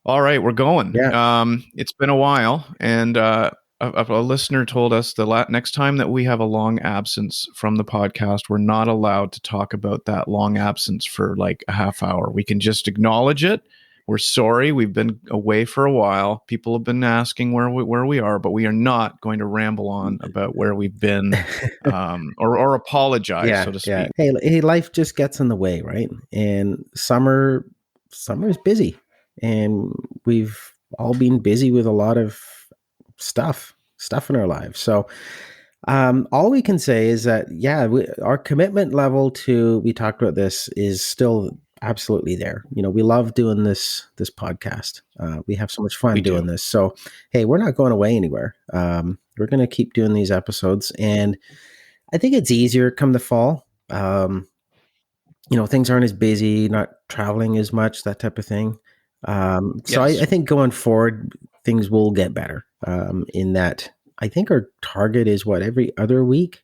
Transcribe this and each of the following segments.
All right, we're going. Yeah. It's been a while, and a listener told us next time that we have a long absence from the podcast, we're not allowed to talk about that long absence for like a half hour. We can just acknowledge it. We're sorry. We've been away for a while. People have been asking where we are, but we are not going to ramble on about where we've been, or apologize, Yeah, so to yeah. speak. Hey, life just gets in the way, right? And summer is busy, and we've all been busy with a lot of stuff in our lives. So, all we can say is that yeah, our commitment level to we talked about this is still absolutely there. We love doing this podcast. We have so much We fun doing do. this. So, hey, we're not going away anywhere. We're going to keep doing these episodes, and I think it's easier come the fall. Things aren't as busy, not traveling as much, that type of thing. So I Yes. think going forward, things will get better. In that, I think our target is what every other week.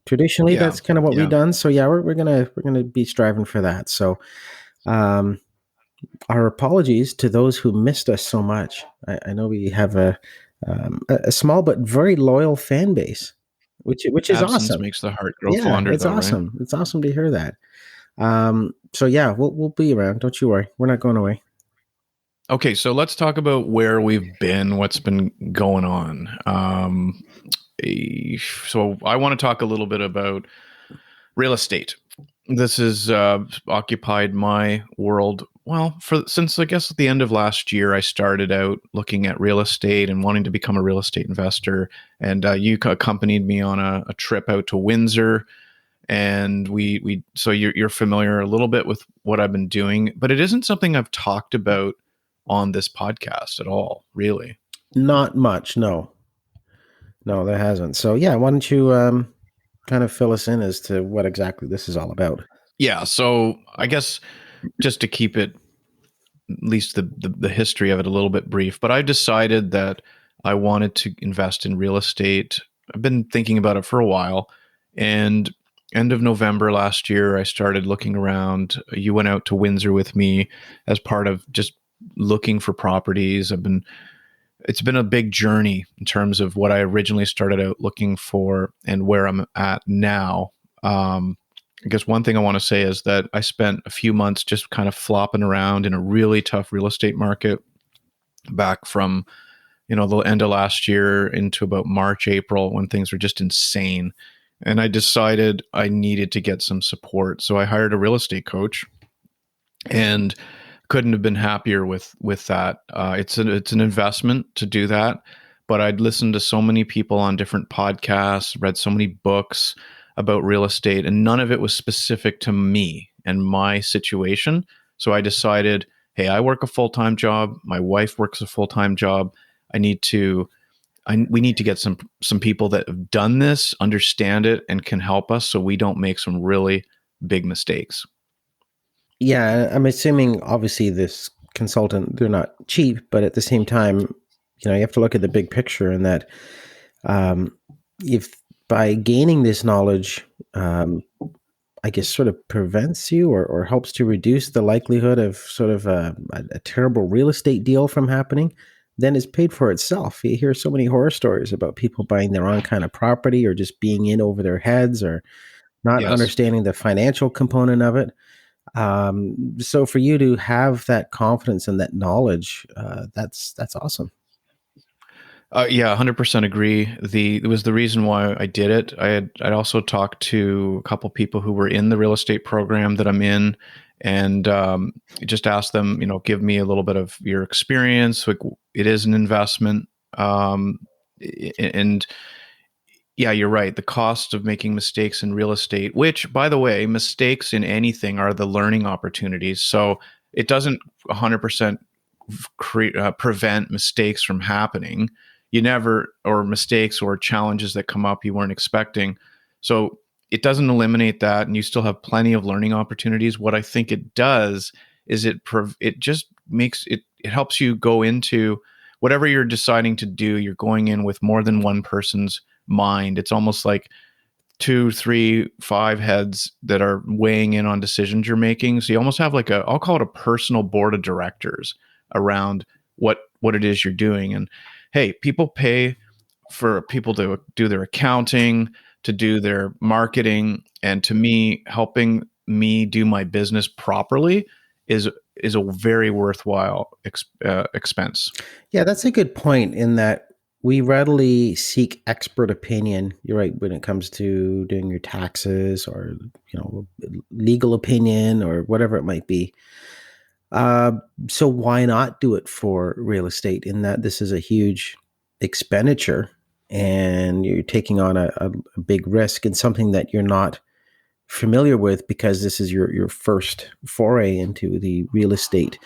Traditionally, Yeah. that's kind of what we've Yeah. done. So yeah, we're gonna be striving for that. So um, our apologies to those who missed us so much. I know we have a small but very loyal fan base, which is Absence awesome. makes the heart grow Yeah, fonder, it's though, right? awesome. It's awesome to hear that. So yeah, we'll be around. Don't you worry. We're not going away. Okay, so let's talk about where we've been, what's been going on. So I want to talk a little bit about real estate. This has occupied my world. Well, since I guess at the end of last year, I started out looking at real estate and wanting to become a real estate investor. And you accompanied me on a trip out to Windsor, and we so you're familiar a little bit with what I've been doing, but it isn't something I've talked about on this podcast at all, really. Not much. No, no, there hasn't. So yeah, why don't you kind of fill us in as to what exactly this is all about? Yeah, so I guess just to keep it, at least the history of it, a little bit brief, but I decided that I wanted to invest in real estate. I've been thinking about it for a while, and end of November last year, I started looking around. You went out to Windsor with me as part of just looking for properties. It's been a big journey in terms of what I originally started out looking for and where I'm at now. I guess one thing I want to say is that I spent a few months just kind of flopping around in a really tough real estate market back from, the end of last year into about March, April, when things were just insane. And I decided I needed to get some support. So I hired a real estate coach, and couldn't have been happier with that. It's an investment to do that, but I'd listened to so many people on different podcasts, read so many books about real estate, and none of it was specific to me and my situation. So I decided, hey, I work a full-time job. My wife works a full-time job. I need to we need to get some people that have done this, understand it, and can help us so we don't make some really big mistakes. Yeah, I'm assuming obviously this consultant they're not cheap, but at the same time, you have to look at the big picture and that um, if by gaining this knowledge, I guess sort of prevents you or helps to reduce the likelihood of sort of a terrible real estate deal from happening, then it's paid for itself. You hear so many horror stories about people buying the wrong kind of property or just being in over their heads or not Yes. understanding the financial component of it. So for you to have that confidence and that knowledge, that's awesome. Yeah, 100% agree. It was the reason why I did it. I'd also talked to a couple people who were in the real estate program that I'm in, and just asked them, give me a little bit of your experience. Like, it is an investment, and yeah, you're right. The cost of making mistakes in real estate, which, by the way, mistakes in anything are the learning opportunities. So it doesn't 100% prevent mistakes from happening. You never, or mistakes or challenges that come up you weren't expecting. So it doesn't eliminate that, and you still have plenty of learning opportunities. What I think it does is it just makes it, it helps you go into whatever you're deciding to do. You're going in with more than one person's mind. It's almost like two, three, five heads that are weighing in on decisions you're making. So you almost have like I'll call it a personal board of directors around what it is you're doing. And hey, people pay for people to do their accounting, to do their marketing, and to me, helping me do my business properly is a very worthwhile expense. Yeah, that's a good point in that we readily seek expert opinion. You're right when it comes to doing your taxes or legal opinion or whatever it might be. Uh, so why not do it for real estate? In that this is a huge expenditure and you're taking on a big risk and something that you're not familiar with because this is your first foray into the real estate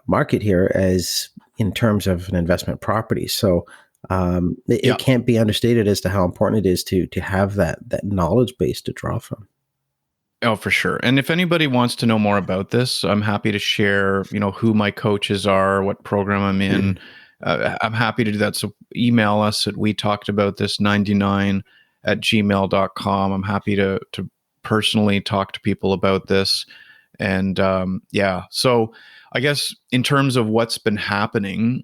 market here as in terms of an investment property. So it can't be understated as to how important it is to have that knowledge base to draw from. Oh, for sure. And if anybody wants to know more about this, I'm happy to share, who my coaches are, what program I'm in. I'm happy to do that. So email us at wetalked99@gmail.com. I'm happy to personally talk to people about this. And so I guess in terms of what's been happening,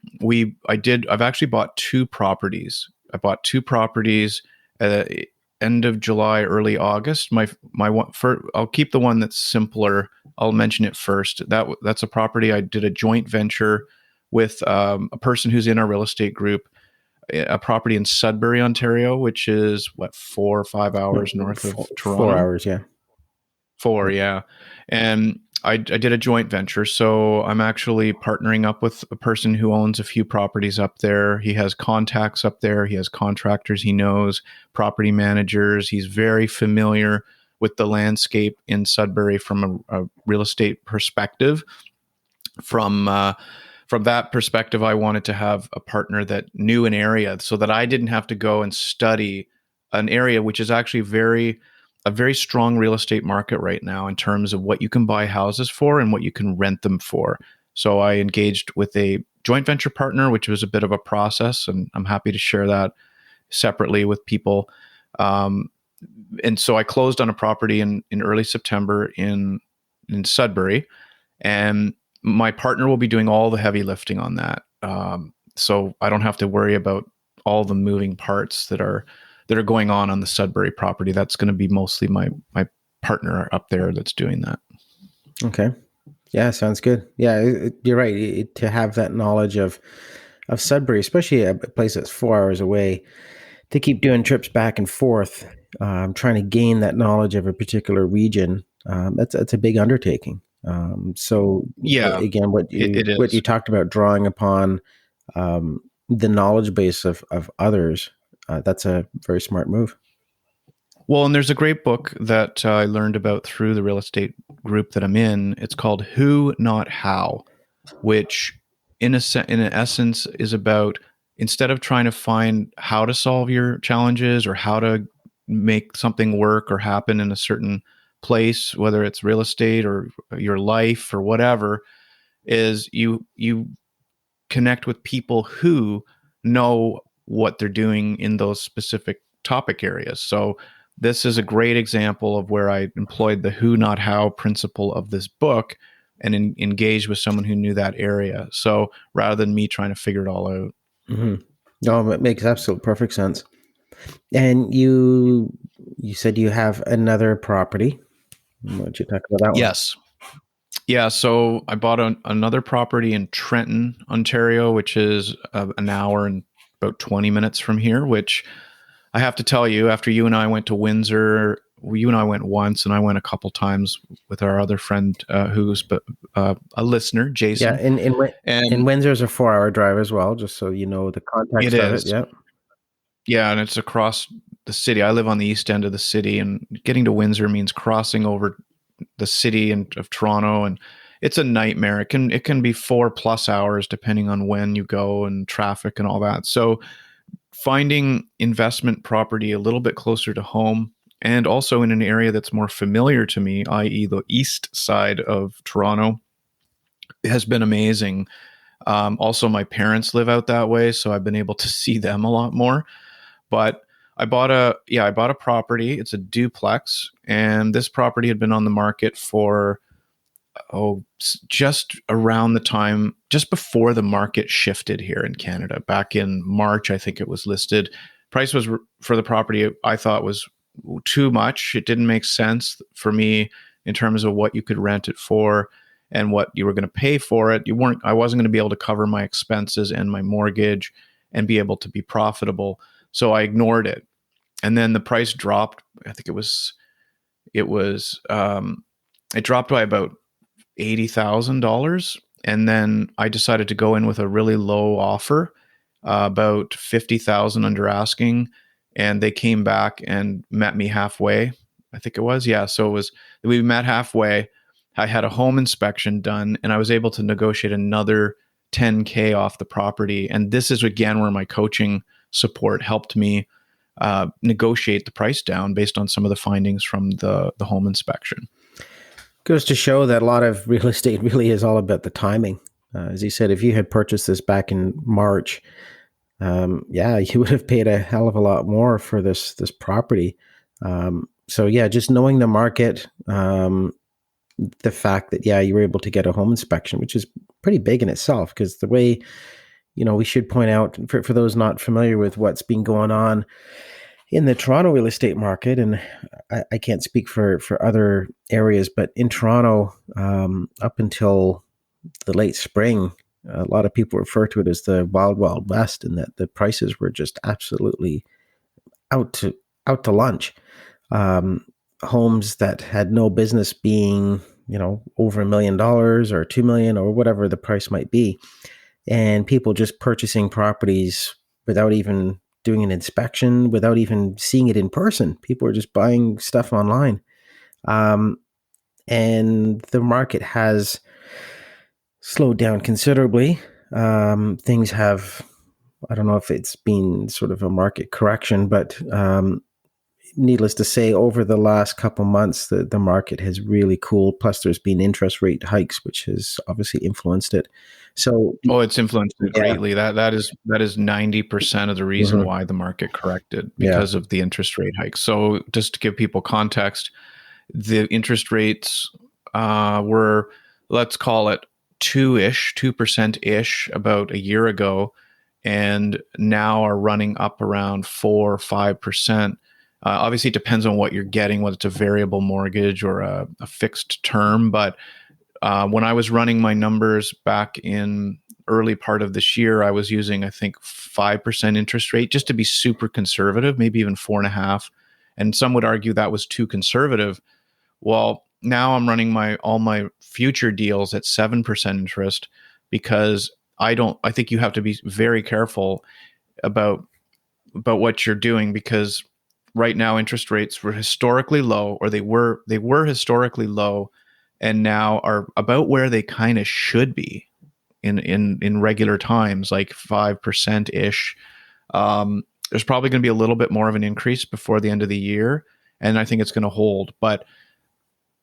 I've actually bought two properties. I bought two properties end of July, early August. My one, I'll keep the one that's simpler. I'll mention it first. That's a property I did a joint venture with a person who's in our real estate group, a property in Sudbury, Ontario, which is 4 or 5 hours north of Toronto. 4 hours, yeah. 4, yeah. And I did a joint venture. So I'm actually partnering up with a person who owns a few properties up there. He has contacts up there. He has contractors he knows, property managers. He's very familiar with the landscape in Sudbury from a real estate perspective. From that perspective, I wanted to have a partner that knew an area so that I didn't have to go and study an area which is actually a very strong real estate market right now in terms of what you can buy houses for and what you can rent them for. So I engaged with a joint venture partner, which was a bit of a process, and I'm happy to share that separately with people. And so I closed on a property in early September in Sudbury, and my partner will be doing all the heavy lifting on that. So I don't have to worry about all the moving parts that are going on the Sudbury property. That's going to be mostly my partner up there that's doing that. Okay. Yeah, sounds good. Yeah, you're right. To have that knowledge of Sudbury, especially a place that's 4 hours away, to keep doing trips back and forth, trying to gain that knowledge of a particular region, that's a big undertaking. So yeah, again, what you talked about, drawing upon the knowledge base of others. That's a very smart move. Well, and there's a great book that I learned about through the real estate group that I'm in. It's called Who Not How, which in essence is about, instead of trying to find how to solve your challenges or how to make something work or happen in a certain place, whether it's real estate or your life or whatever, is you connect with people who know what they're doing in those specific topic areas. So this is a great example of where I employed the who, not how principle of this book and engaged with someone who knew that area. So rather than me trying to figure it all out. Mm-hmm. No, it makes absolute perfect sense. And you said you have another property. Why don't you talk about that one? Yes. Yeah, so I bought another property in Trenton, Ontario, which is an hour and about 20 minutes from here, which I have to tell you, after you and I went to Windsor, you and I went once, and I went a couple times with our other friend who's a listener, Jason. Yeah, and Windsor's a 4 hour drive as well, just so you know the context of it. Yeah. Yeah, and it's across the city. I live on the east end of the city, and getting to Windsor means crossing over the city of Toronto, and it's a nightmare. It can be 4+ hours depending on when you go and traffic and all that. So finding investment property a little bit closer to home and also in an area that's more familiar to me, i.e. the east side of Toronto, has been amazing. Also, my parents live out that way, so I've been able to see them a lot more. But I bought a property. It's a duplex, and this property had been on the market for just around the time, just before the market shifted here in Canada. Back in March, I think it was listed. Price was for the property, I thought was too much. It didn't make sense for me in terms of what you could rent it for and what you were going to pay for it. I wasn't going to be able to cover my expenses and my mortgage and be able to be profitable. So I ignored it. And then the price dropped. I think it dropped by about $80,000. And then I decided to go in with a really low offer, about 50,000 under asking. And they came back and met me halfway. I think it was. Yeah. So we met halfway. I had a home inspection done and I was able to negotiate another 10K off the property. And this is again where my coaching support helped me negotiate the price down based on some of the findings from the home inspection. Goes to show that a lot of real estate really is all about the timing. As you said, if you had purchased this back in March, you would have paid a hell of a lot more for this property. So yeah, just knowing the market, the fact that you were able to get a home inspection, which is pretty big in itself, because the way, we should point out for those not familiar with what's been going on in the Toronto real estate market, and I can't speak for other areas, but in Toronto, up until the late spring, a lot of people refer to it as the wild, wild west, and that the prices were just absolutely out to lunch. Homes that had no business being, over $1 million or $2 million or whatever the price might be, and people just purchasing properties without even doing an inspection, without even seeing it in person. People are just buying stuff online. And the market has slowed down considerably. Things have, I don't know if it's been sort of a market correction, but needless to say, over the last couple months, the market has really cooled. Plus, there's been interest rate hikes, which has obviously influenced it. So, it's influenced it greatly. That is 90% of the reason why the market corrected, because of the interest rate hikes. So, just to give people context, the interest rates were, let's call it 2% about a year ago, and now are running up around 4 or 5%. Obviously, it depends on what you're getting, whether it's a variable mortgage or a fixed term. But when I was running my numbers back in early part of this year, I was using, I think, 5% interest rate just to be super conservative, maybe even 4.5%. And some would argue that was too conservative. Well, now I'm running all my future deals at 7% interest, because I think you have to be very careful about what you're doing, because right now interest rates were historically low, or they were historically low, and now are about where they kind of should be in regular times, like 5% ish. There's probably going to be a little bit more of an increase before the end of the year, and I think it's going to hold. But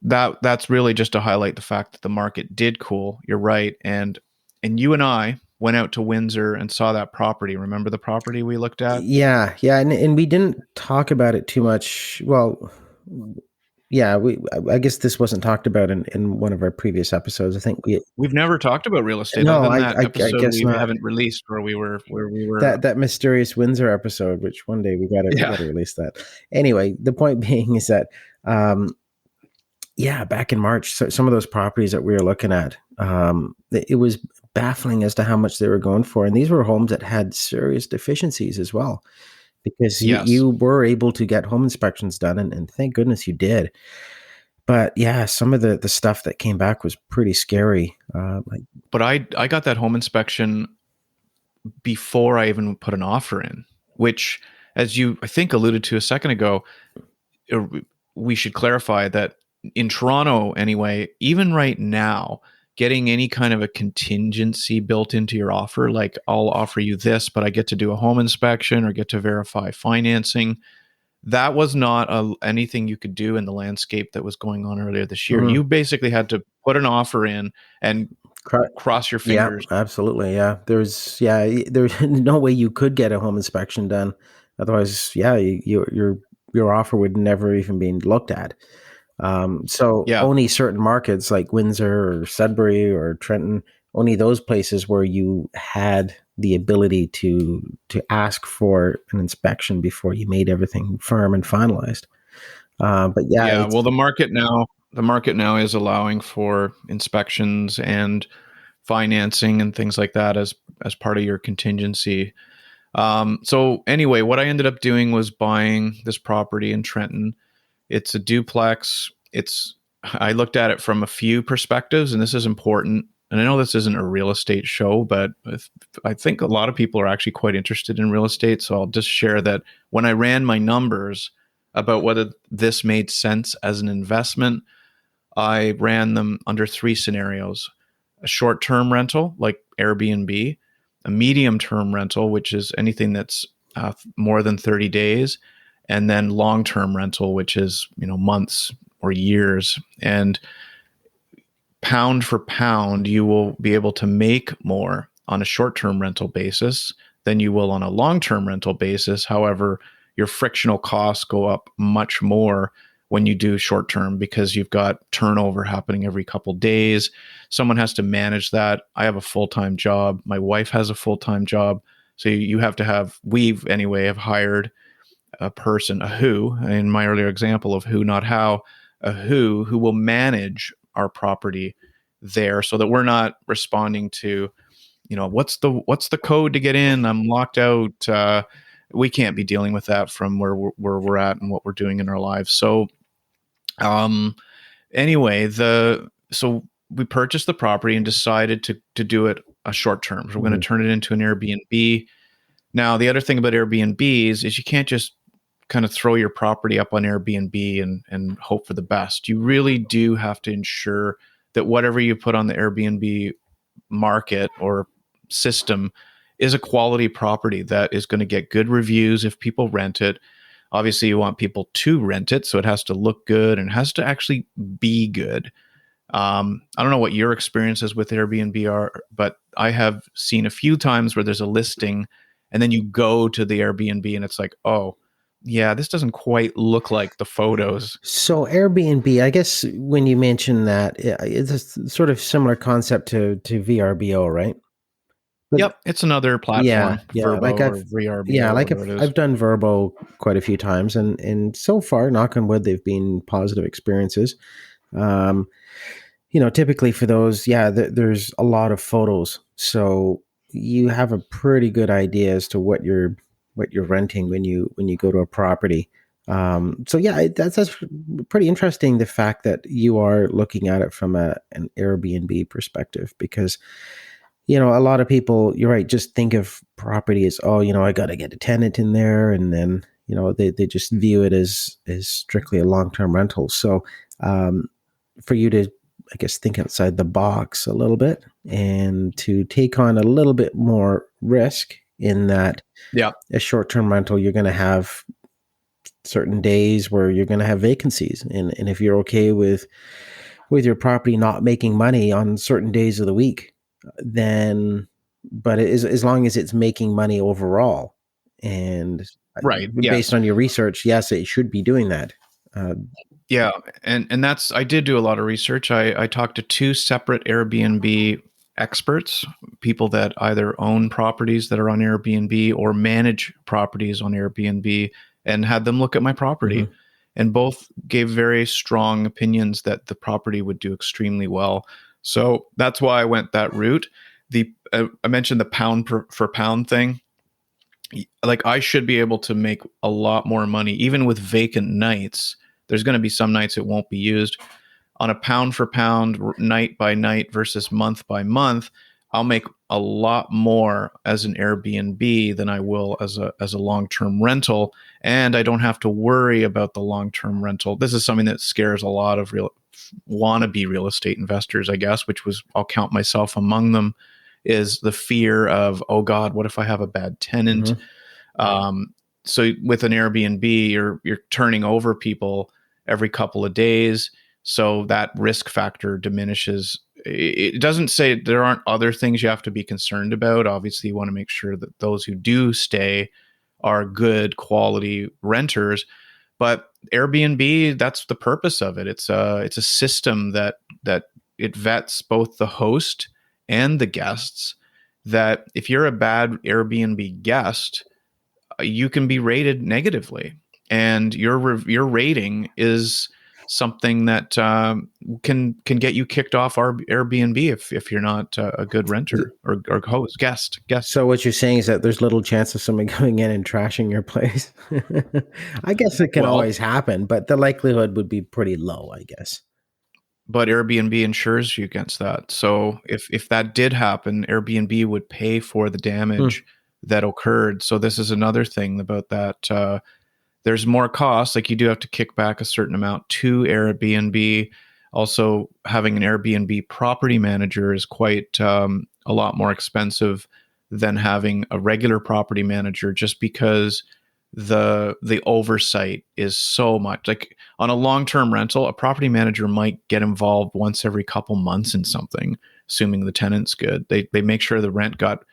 that's really just to highlight the fact that the market did cool. You're right, and you and I went out to Windsor and saw that property. Remember the property we looked at? Yeah. And we didn't talk about it too much. Well, yeah, I guess this wasn't talked about in one of our previous episodes. I think we've never talked about real estate. No, other than that episode I guess we not. Haven't released where we were that mysterious Windsor episode, which one day we got to release that. Anyway, the point being is that, back in March, so some of those properties that we were looking at, it was baffling as to how much they were going for. And these were homes that had serious deficiencies as well, because you were able to get home inspections done. And thank goodness you did. But some of the stuff that came back was pretty scary. But I got that home inspection before I even put an offer in, which, as you, I think, alluded to a second ago, we should clarify that in Toronto anyway, even right now, getting any kind of a contingency built into your offer, like I'll offer you this, but I get to do a home inspection or get to verify financing, that was not anything you could do in the landscape that was going on earlier this year. You basically had to put an offer in and cross your fingers. Yeah, absolutely. Yeah. There's no way you could get a home inspection done. Otherwise, your offer would never even be looked at. So Yeah. only certain markets like Windsor or Sudbury or Trenton, only those places where you had the ability to ask for an inspection before you made everything firm and finalized. But yeah, Yeah. it's Well, the market now is allowing for inspections and financing and things like that as part of your contingency. So anyway, what I ended up doing was buying this property in Trenton. It's a duplex. I looked at it from a few perspectives, and this is important. And I know this isn't a real estate show, but I think a lot of people are actually quite interested in real estate. So I'll just share that when I ran my numbers about whether this made sense as an investment, I ran them under three scenarios: a short term rental, like Airbnb, a medium term rental, which is anything that's more than 30 days, and then long term rental, which is, months or years. And pound for pound, you will be able to make more on a short term rental basis than you will on a long term rental basis. However, your frictional costs go up much more when you do short term because you've got turnover happening every couple days. Someone has to manage that. I have a full time job. My wife has a full time job. So you have to have hired a person, a who, in my earlier example of who, not how, a who will manage our property there so that we're not responding to, what's the code to get in? I'm locked out. We can't be dealing with that from where we're at and what we're doing in our lives. So, um, anyway, so we purchased the property and decided to do it a short term. So we're going Mhm. to turn it into an Airbnb. Now, the other thing about Airbnbs is you can't just kind of throw your property up on Airbnb and hope for the best. You really do have to ensure that whatever you put on the Airbnb market or system is a quality property that is going to get good reviews if people rent it. Obviously, you want people to rent it, so it has to look good and has to actually be good. I don't know what your experiences with Airbnb are, but I have seen a few times where there's a listing and then you go to the Airbnb and it's like, oh, yeah, this doesn't quite look like the photos. So Airbnb, I guess when you mention that, it's a sort of similar concept to VRBO, right? But Yep, it's another yeah, platform, yeah, Verbo or VRBO or like whatever it is. I've done Verbo quite a few times, and so far, knock on wood, they've been positive experiences. Um, typically for those, yeah, there's a lot of photos, so you have a pretty good idea as to what you're renting when you go to a property. So yeah, that's pretty interesting. The fact that you are looking at it from an Airbnb perspective, because a lot of people, you're right, just think of property as, oh, I got to get a tenant in there, and then they just view it as strictly a long term rental. So um, for you to, I guess, think outside the box a little bit and to take on a little bit more risk in that Yeah, a short term rental, you're going to have certain days where you're going to have vacancies, and if you're okay with your property not making money on certain days of the week, then but it is, as long as it's making money overall, and right. based Yes. on your research, yes, it should be doing that. uh, Yeah, and that's I did do a lot of research. I talked to two separate Airbnb experts, people that either own properties that are on Airbnb or manage properties on Airbnb, and had them look at my property. mhm. And both gave very strong opinions that the property would do extremely well. So that's why I went that route. I mentioned the pound for pound thing. Like I should be able to make a lot more money even with vacant nights. There's going to be some nights it won't be used. On a pound for pound, night by night versus month by month, I'll make a lot more as an Airbnb than I will as a long-term rental, and I don't have to worry about the long-term rental. This is something that scares a lot of real wannabe real estate investors, I guess, which was I'll count myself among them, is the fear of, oh God, what if I have a bad tenant? Mhm. So with an Airbnb, you're turning over people every couple of days, so that risk factor diminishes. It doesn't say there aren't other things you have to be concerned about. Obviously, you want to make sure that those who do stay are good quality renters, but Airbnb, that's the purpose of it. It's a system that it vets both the host and the guests. That if you're a bad Airbnb guest, you can be rated negatively, and your rating is something that can get you kicked off our Airbnb if you're not a good renter or host guest. So what you're saying is that there's little chance of somebody coming in and trashing your place. I guess it can Well, always happen, but the likelihood would be pretty low, I guess. but Airbnb insures you against that. So if that did happen, Airbnb would pay for the damage that occurred. So this is another thing about that. There's more costs. Like you do have to kick back a certain amount to Airbnb. Also, having an Airbnb property manager is quite a lot more expensive than having a regular property manager, just because the oversight is so much. Like on a long-term rental, a property manager might get involved once every couple months in something, assuming the tenant's good. They make sure the rent got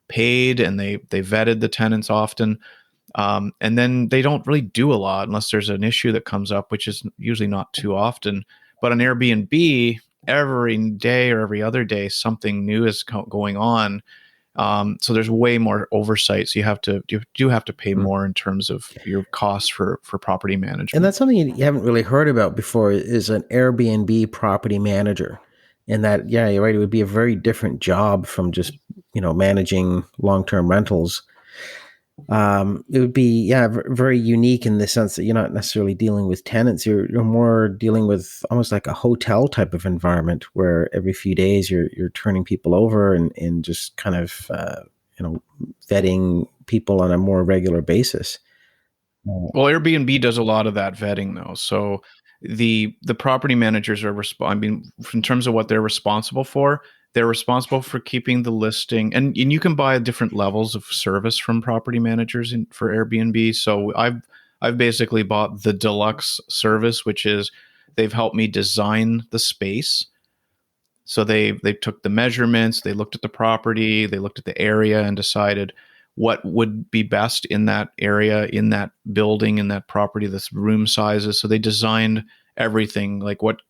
paid, and they vetted the tenants often. And then they don't really do a lot unless there's an issue that comes up, which is usually not too often. But on Airbnb, every day or every other day, something new is going on. So there's way more oversight. So you do have to pay more in terms of your costs for property management. And that's something you haven't really heard about before, is an Airbnb property manager. And that, yeah, you're right, it would be a very different job from just, managing long-term rentals. It would be, very unique in the sense that you're not necessarily dealing with tenants. You're more dealing with almost like a hotel type of environment, where every few days you're turning people over and just kind of, vetting people on a more regular basis. Well, Airbnb does a lot of that vetting, though. So the property managers are in terms of what they're responsible for, they're responsible for keeping the listing, and you can buy different levels of service from property managers for Airbnb. So I've basically bought the deluxe service, which is they've helped me design the space. So they took the measurements, they looked at the property, they looked at the area, and decided what would be best in that area, in that building, in that property, this room sizes. So they designed everything, like what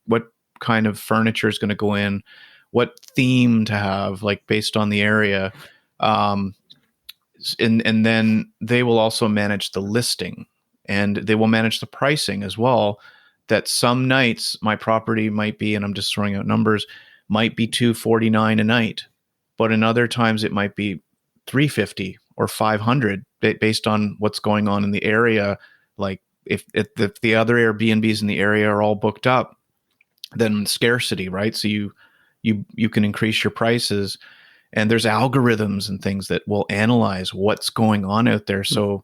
kind of furniture is going to go in, what theme to have, like based on the area. And then they will also manage the listing, and they will manage the pricing as well. That some nights my property might be, and I'm just throwing out numbers, might be $249 a night, but in other times it might be $350 or $500 based on what's going on in the area. Like if the other Airbnbs in the area are all booked up, then scarcity, right? So you can increase your prices, and there's algorithms and things that will analyze what's going on out there. So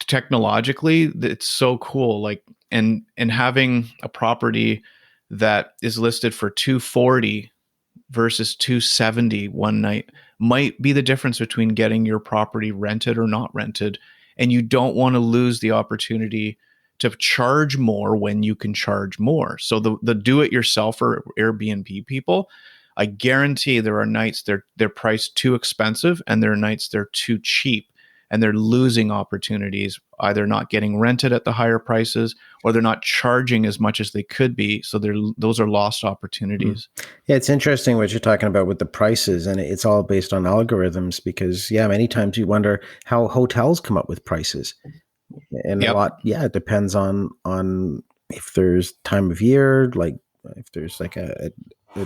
technologically, it's so cool. Like, and having a property that is listed for $240 versus $270 one night might be the difference between getting your property rented or not rented. And you don't want to lose the opportunity to charge more when you can charge more. So the do-it-yourself or Airbnb people, I guarantee there are nights they're priced too expensive, and there are nights they're too cheap, and they're losing opportunities, either not getting rented at the higher prices, or they're not charging as much as they could be. So those are lost opportunities. Yeah, it's interesting what you're talking about with the prices, and it's all based on algorithms, because many times you wonder how hotels come up with prices. And a lot, it depends on if there's time of year, like if there's like a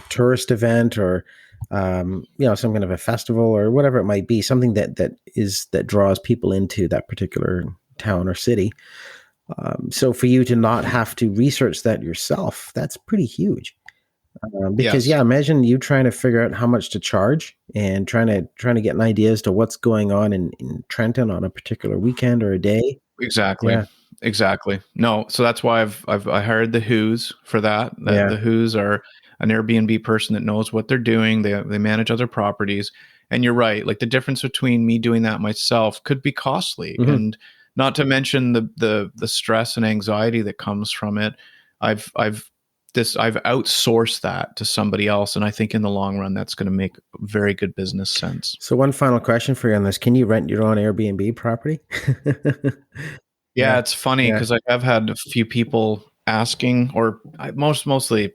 tourist event, or some kind of a festival, or whatever it might be, something that draws people into that particular town or city. So for you to not have to research that yourself, that's pretty huge. Because imagine you trying to figure out how much to charge, and trying to get an idea as to what's going on in Trenton on a particular weekend or a day. Exactly. Yeah. Exactly. No, so that's why I hired the Who's for that. The Who's are an Airbnb person that knows what they're doing. They manage other properties. And you're right. Like the difference between me doing that myself could be costly. Mm-hmm. And not to mention the stress and anxiety that comes from it. I've outsourced that to somebody else. And I think in the long run, that's going to make very good business sense. So one final question for you on this. Can you rent your own Airbnb property? Yeah, Yeah. it's funny Yeah. because I have had a few people asking, or mostly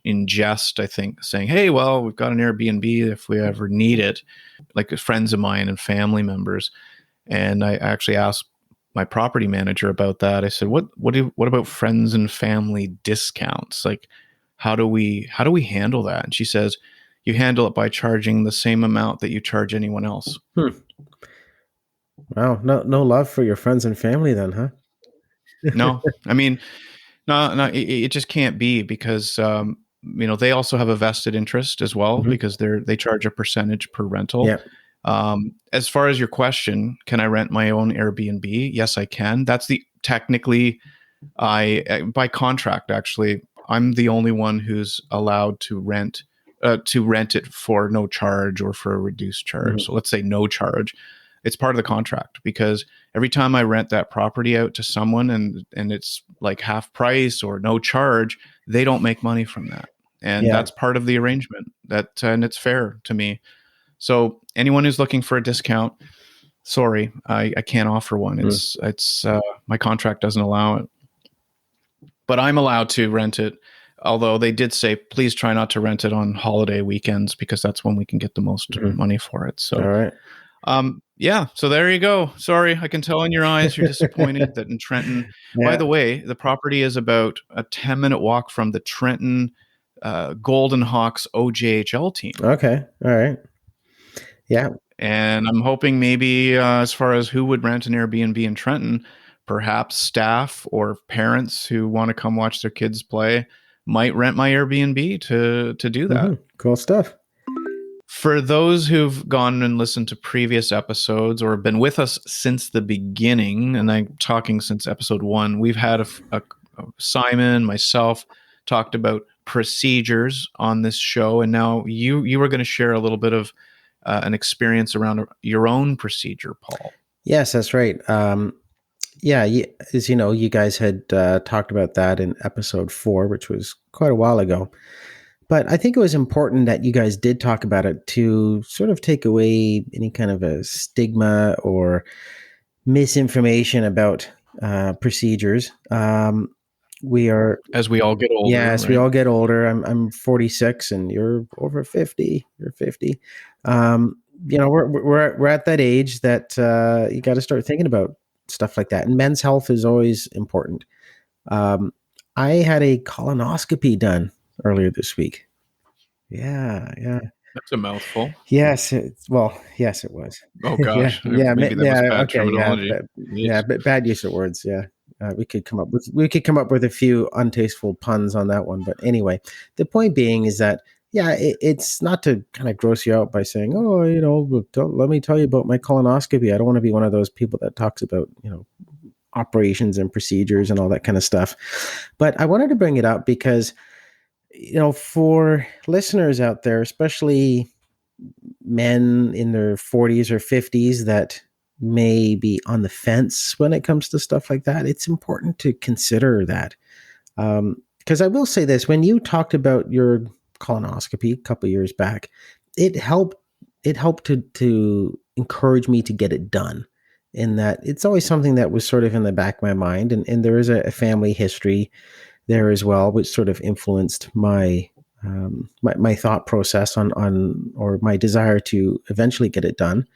in jest, I think, saying, "Hey, well, we've got an Airbnb if we ever need it," like friends of mine and family members. And I actually asked my property manager about that. I said, what about friends and family discounts? Like, how do we handle that?" And she says, "You handle it by charging the same amount that you charge anyone else." Hmm. Wow. No love for your friends and family then, huh? No, I mean, no, it just can't be because they also have a vested interest as well Mhm. because they charge a percentage per rental. Yeah. As far as your question, can I rent my own Airbnb? Yes, I can. That's the technically I by contract actually I'm the only one who's allowed to rent it for no charge or for a reduced charge. Mhm. So let's say no charge. It's part of the contract because every time I rent that property out to someone and it's like half price or no charge, they don't make money from that. And Yeah. that's part of the arrangement. That and it's fair to me. So anyone who's looking for a discount, sorry, I can't offer one. Mm. It's my contract doesn't allow it, but I'm allowed to rent it. Although they did say, please try not to rent it on holiday weekends because that's when we can get the most Mhm. money for it. All So, right. yeah, so there you go. Sorry, I can tell in your eyes you're disappointed that in Trenton. By Yeah. the way, the property is about a 10-minute walk from the Trenton Golden Hawks OJHL team. Okay. All right. Yeah. And I'm hoping maybe as far as who would rent an Airbnb in Trenton, perhaps staff or parents who want to come watch their kids play might rent my Airbnb to do that. Cool stuff. For those who've gone and listened to previous episodes or been with us since the beginning, and I'm talking since episode 1, we've had Simon, myself, talked about procedures on this show, and now you were going to share a little bit of an experience around your own procedure, Paul. Yes, that's right. Yeah, as you know, you guys had talked about that in episode 4, which was quite a while ago. But I think it was important that you guys did talk about it to sort of take away any kind of a stigma or misinformation about procedures. We are, As we all get older, yes, we right? all get older. I'm 46, and you're over 50. You're 50. Um, we're at that age that you got to start thinking about stuff like that. And men's health is always important. Um, I had a colonoscopy done earlier this week. Yeah, yeah. That's a mouthful. Yes, yes, it was. Oh Yeah, gosh, yeah, maybe that was yeah. bad Okay, yeah, terminology. yeah, Jeez. but bad use of words. Yeah, we could come up with a few untasteful puns on that one. But anyway, the point being is that yeah, it's not to kind of gross you out by saying, oh, let me tell you about my colonoscopy. I don't want to be one of those people that talks about operations and procedures and all that kind of stuff. But I wanted to bring it up because for listeners out there, especially men in their 40s or 50s that may be on the fence when it comes to stuff like that, it's important to consider that. Because I will say this, when you talked about your colonoscopy a couple of years back, it helped to encourage me to get it done. In that it's always something that was sort of in the back of my mind, and there is a family history there as well, which sort of influenced my my thought process on or my desire to eventually get it done.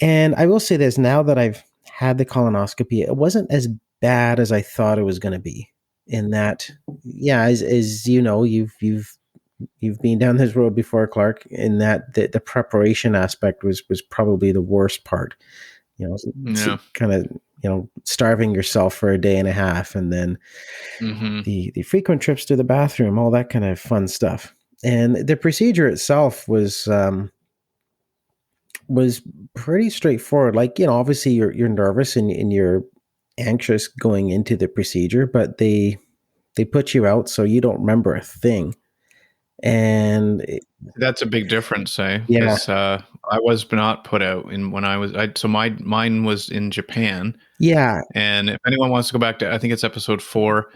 And I will say this, now that I've had the colonoscopy, it wasn't as bad as I thought it was going to be. In that, yeah, as you know, you've been down this road before, Clark. In that, the preparation aspect was probably the worst part. Yeah. Kind of starving yourself for a day and a half, and then Mm-hmm. the frequent trips to the bathroom, all that kind of fun stuff. And the procedure itself was pretty straightforward. Like, obviously you're nervous and you're anxious going into the procedure, but they put you out so you don't remember a thing. And That's a big difference, eh? yeah, Because I was not put out in when I was. So mine was in Japan, yeah, and if anyone wants to go back to, I think it's episode 4,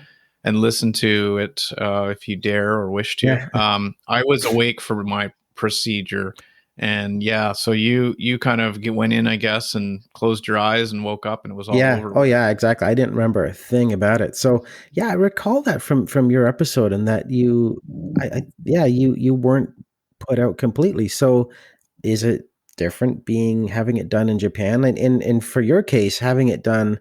and listen to it if you dare or wish to. yeah, I was awake for my procedure, And yeah, so you kind of went in, I guess, and closed your eyes and woke up and it was all Yeah. over Oh, with. yeah. Exactly. I didn't remember a thing about it. So yeah, I recall that from your episode, and that yeah, you weren't put out completely. So is it different being having it done in Japan, and for your case, having it done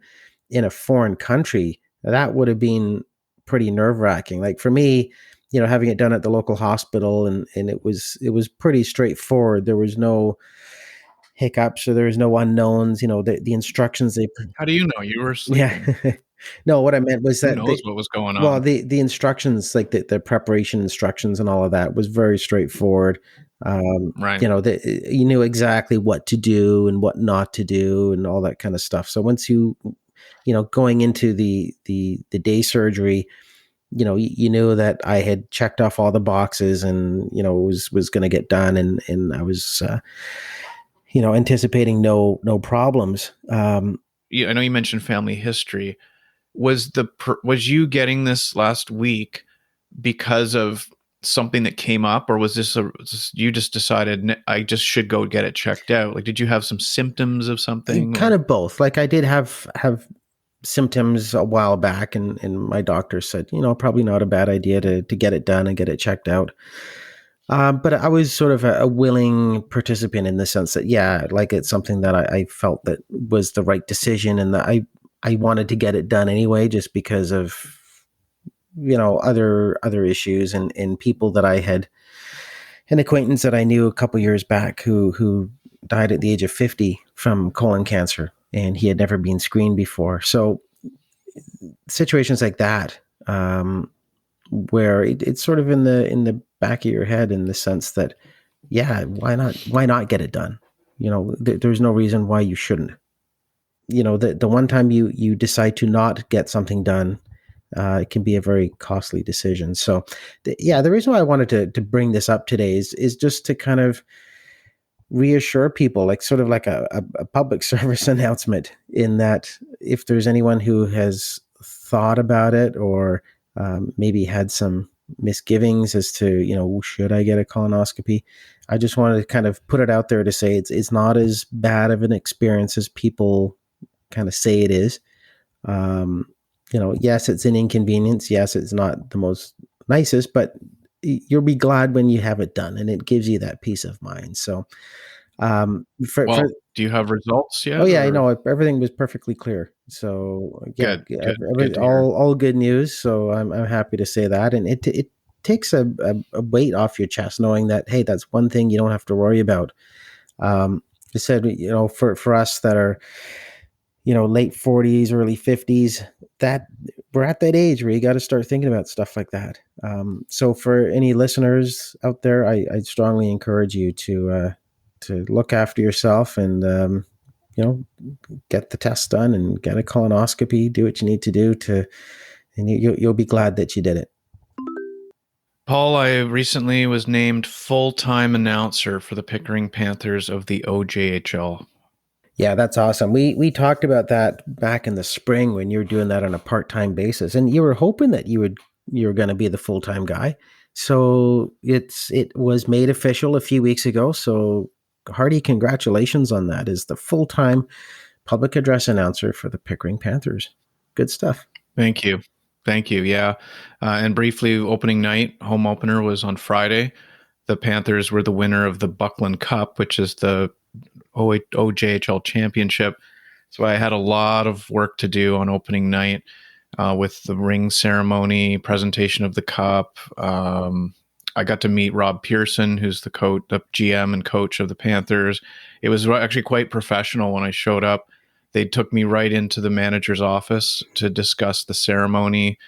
in a foreign country? That would have been pretty nerve wracking. Like for me, having it done at the local hospital, and it was pretty straightforward. There was no hiccups, or there was no unknowns. The instructions they How do you know? You were yeah. sleeping. No, what I meant was Who that knows what was going well, on? the instructions, like the preparation instructions and all of that, was very straightforward. Right. You knew exactly what to do and what not to do and all that kind of stuff. So once going into the day surgery, you knew that I had checked off all the boxes, and was going to get done, and I was anticipating no problems. I know you mentioned family history. Was you getting this last week because of something that came up, or was you just decided I just should go get it checked out? Like, did you have some symptoms of something, Kind or of both. Like I did have symptoms a while back, and my doctor said, probably not a bad idea to get it done and get it checked out. But I was sort of a willing participant, in the sense that, yeah, like it's something that I felt that was the right decision, and that I wanted to get it done anyway, just because of other issues, and people that I had, an acquaintance that I knew a couple years back who died at the age of 50 from colon cancer, and he had never been screened before. So situations like that, where it's sort of in the back of your head, in the sense that, yeah, why not get it done? There's no reason why you shouldn't. The one time you decide to not get something done, it can be a very costly decision. So, yeah, the reason why I wanted to bring this up today is just to kind of reassure people, like sort of like a public service announcement, in that if there's anyone who has thought about it, or maybe had some misgivings as to, should I get a colonoscopy? I just wanted to kind of put it out there to say it's not as bad of an experience as people kind of say it is. Yes, it's an inconvenience. Yes, it's not the most nicest, but you'll be glad when you have it done, and it gives you that peace of mind. So, for well, do you have results oh yet, yeah, I or know everything was perfectly clear. So yeah, good to hear? all good news. So I'm happy to say that, and it takes a weight off your chest, knowing that, hey, that's one thing you don't have to worry about. I said, for us that are, late 40s, early 50s, that we're at that age where you got to start thinking about stuff like that. So for any listeners out there, I strongly encourage you to look after yourself, and get the test done, and get a colonoscopy, do what you need to do and you'll be glad that you did it. Paul, I recently was named full-time announcer for the Pickering Panthers of the OJHL. Yeah, that's awesome. We talked about that back in the spring, when you were doing that on a part-time basis, and you were hoping that you were going to be the full-time guy. So it was made official a few weeks ago. So hearty congratulations on that, as the full-time public address announcer for the Pickering Panthers. Good stuff. Thank you. Thank you. Yeah. And briefly, opening night, home opener was on Friday. The Panthers were the winner of the Buckland Cup, which is the OJHL championship. So I had a lot of work to do on opening night, with the ring ceremony, presentation of the cup. I got to meet Rob Pearson, who's the GM and coach of the Panthers. It was actually quite professional when I showed up. They took me right into the manager's office to discuss the ceremony.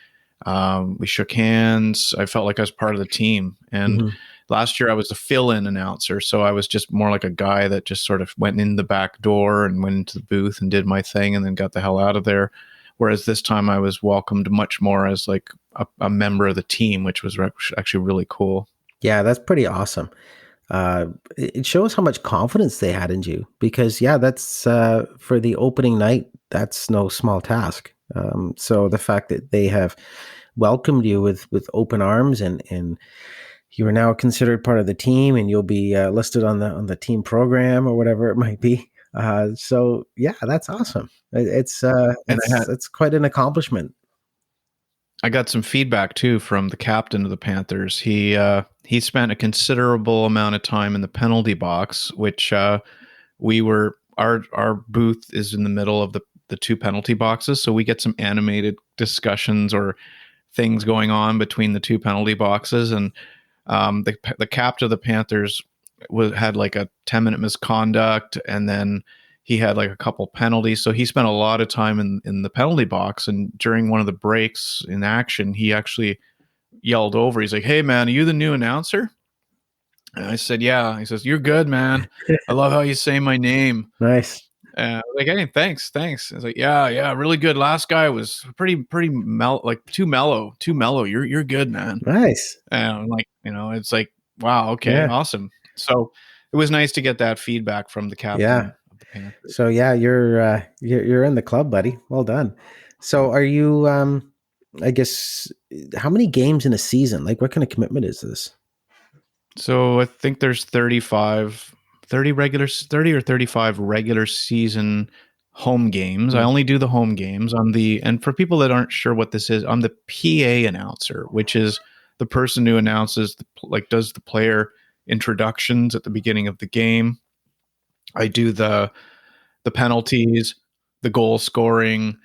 We shook hands. I felt like I was part of the team. And last year I was a fill-in announcer, so I was just more like a guy that just sort of went in the back door and went into the booth and did my thing and then got the hell out of there. Whereas this time I was welcomed much more as like a member of the team, which was actually really cool. Yeah, that's pretty awesome. It shows how much confidence they had in you, because yeah, that's for the opening night, that's no small task. So the fact that they have welcomed you with open arms, and you are now considered part of the team, and you'll be listed on the team program or whatever it might be. So yeah, that's awesome. And It's quite an accomplishment. I got some feedback too from the captain of the Panthers. He spent a considerable amount of time in the penalty box, which we were our booth is in the middle of the two penalty boxes, so we get some animated discussions or things going on between the two penalty boxes. And the captain of the Panthers had like a 10-minute misconduct, and then he had like a couple penalties. So he spent a lot of time in the penalty box. And during one of the breaks in action, he actually yelled over. He's like, "Hey, man, are you the new announcer?" And I said, "Yeah." He says, "You're good, man. I love how you say my name." Nice. Like, "Hey, thanks." I was like, "Yeah, really good. Last guy was pretty like too mellow. You're good, man." Nice. And I'm like, it's like, wow, okay, Yeah. awesome. So it was nice to get that feedback from the Yeah. captain of the Panthers. So yeah, you're in the club, buddy. Well done. So are you? I guess how many games in a season? Like, what kind of commitment is this? So I think there's 30 or 35 regular season home games. I only do the home games. And for people that aren't sure what this is, I'm the PA announcer, which is the person who announces, does the player introductions at the beginning of the game. I do the penalties, the goal scoring,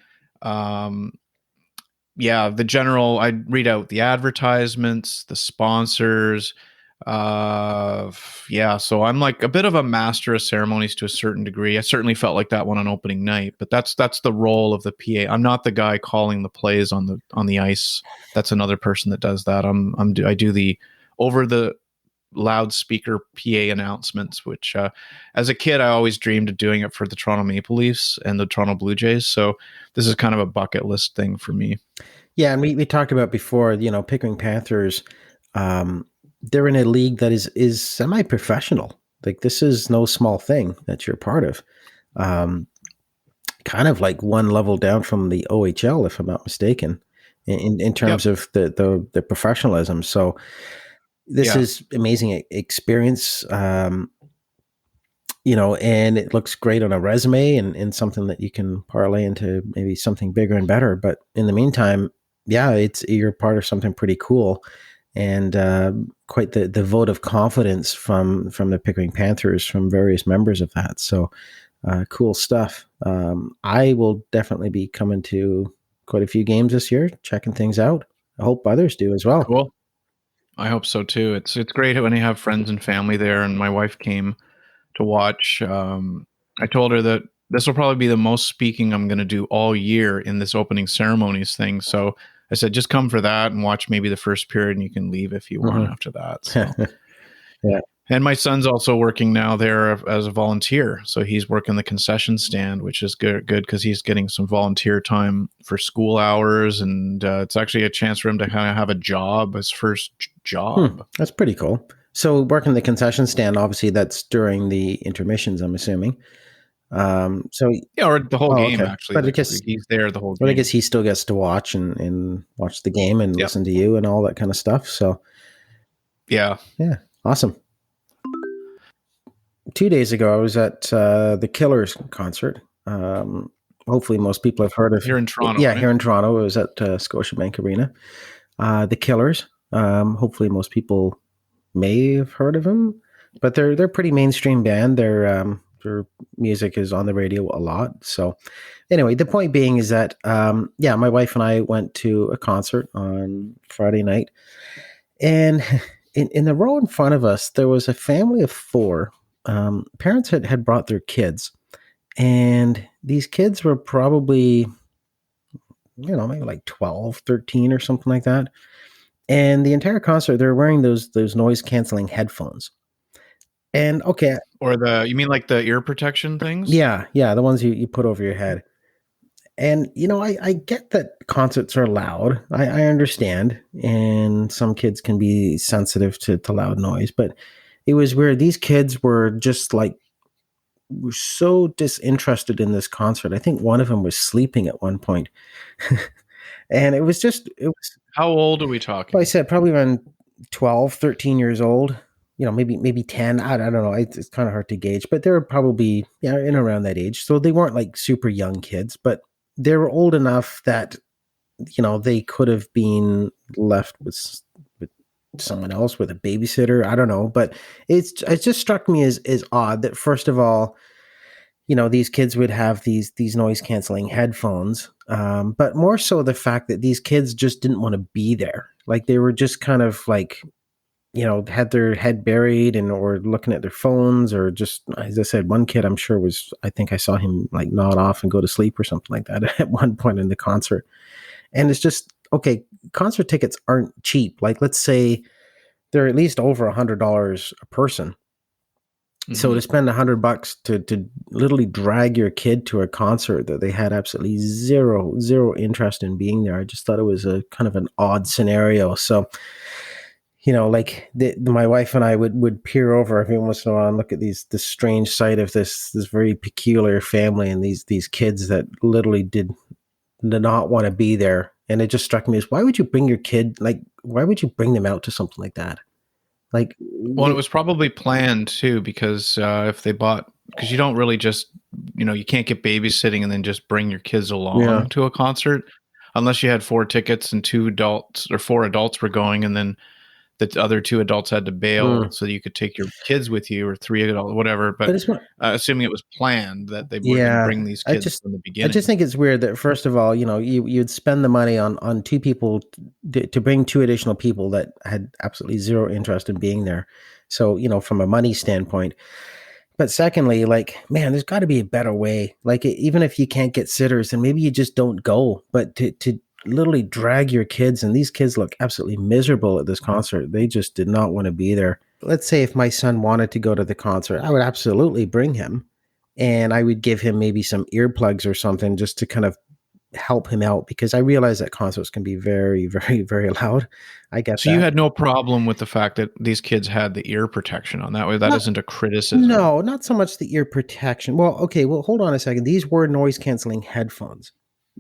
the general. I read out the advertisements, the sponsors. So I'm like a bit of a master of ceremonies to a certain degree. I certainly felt like that one on opening night, but that's the role of the PA. I'm not the guy calling the plays on the ice. That's another person that does that. I do the over the loudspeaker PA announcements, which as a kid I always dreamed of doing it for the Toronto Maple Leafs and the Toronto Blue Jays. So this is kind of a bucket list thing for me. Yeah, and we talked about before, Pickering Panthers, they're in a league that is semi-professional. Like, this is no small thing that you're part of. Kind of like one level down from the OHL, if I'm not mistaken, in terms of the professionalism. So this is amazing experience. And it looks great on a resume and something that you can parlay into maybe something bigger and better. But in the meantime, you're part of something pretty cool, and quite the vote of confidence from the Pickering Panthers, from various members of that. So cool stuff. I will definitely be coming to quite a few games this year, checking things out. I hope others do as well. Cool. I hope so too. It's great when you have friends and family there. And my wife came to watch. I told her that this will probably be the most speaking I'm going to do all year in this opening ceremonies thing. So I said, just come for that and watch maybe the first period, and you can leave if you want after that. So. Yeah. And my son's also working now there as a volunteer. So he's working the concession stand, which is good because he's getting some volunteer time for school hours. And it's actually a chance for him to kind of have a job, his first job. That's pretty cool. So working the concession stand, obviously that's during the intermissions, I'm assuming. Or the whole game, okay. actually. But I guess he's there the whole game. But I guess he still gets to watch and watch the game and listen to you and all that kind of stuff. So yeah, awesome. 2 days ago, I was at the Killers concert. Hopefully most people have heard of here in Toronto. Yeah, right? Here in Toronto. It was at Scotiabank Arena. The Killers. Hopefully most people may have heard of them, but they're a pretty mainstream band. Their music is on the radio a lot. So anyway, the point being is that my wife and I went to a concert on Friday night, and in the row in front of us there was a family of 4. Parents had brought their kids, and these kids were probably, maybe like 12, 13 or something like that. And the entire concert, they're wearing those noise canceling headphones. And okay. Or you mean like the ear protection things? Yeah. The ones you put over your head. And, I get that concerts are loud. I understand. And some kids can be sensitive to loud noise, but it was weird. These kids were just like, were so disinterested in this concert. I think one of them was sleeping at one point. And it was. How old are we talking? Well, I said probably around 12, 13 years old, maybe 10. I don't know. It's kind of hard to gauge, but they're probably, in around that age. So they weren't like super young kids, but they were old enough that, they could have been left with someone else, with a babysitter. I don't know, but it just struck me as odd that, first of all, these kids would have these noise canceling headphones, but more so the fact that these kids just didn't want to be there. Like, they were just kind of like, had their head buried and or looking at their phones, or just, as I said, one kid I'm sure I think I saw him like nod off and go to sleep or something like that at one point in the concert. And it's just, okay, concert tickets aren't cheap. Like, let's say they're at least over $100 a person. So to spend $100 to literally drag your kid to a concert that they had absolutely zero interest in being there, I just thought it was a kind of an odd scenario. So, like my wife and I would peer over every once in a while and look at the strange sight of this very peculiar family and these kids that literally did not want to be there. And it just struck me as, why would you bring your kid? Like, why would you bring them out to something like that? Like, well, it was probably planned too, because if they bought, because you don't really just, you can't get babysitting and then just bring your kids along to a concert, unless you had 4 tickets and 2 adults or 4 adults were going, and then the other 2 adults had to bail so that you could take your kids with you, or 3 adults, whatever. But it's assuming it was planned that they were going to bring these kids from the beginning. I just think it's weird that, first of all, you'd spend the money on 2 people to bring 2 additional people that had absolutely zero interest in being there. So, from a money standpoint. But secondly, like, man, there's got to be a better way. Like, even if you can't get sitters, then maybe you just don't go. But to literally drag your kids, and these kids look absolutely miserable at this concert. They just did not want to be there. Let's say if my son wanted to go to the concert, I would absolutely bring him, and I would give him maybe some earplugs or something just to kind of help him out, because I realize that concerts can be very, very, very loud. I guess. So you had no problem with the fact that these kids had the ear protection on that way? That isn't a criticism. No, not so much the ear protection. Well, okay. Well, hold on a second. These were noise canceling headphones.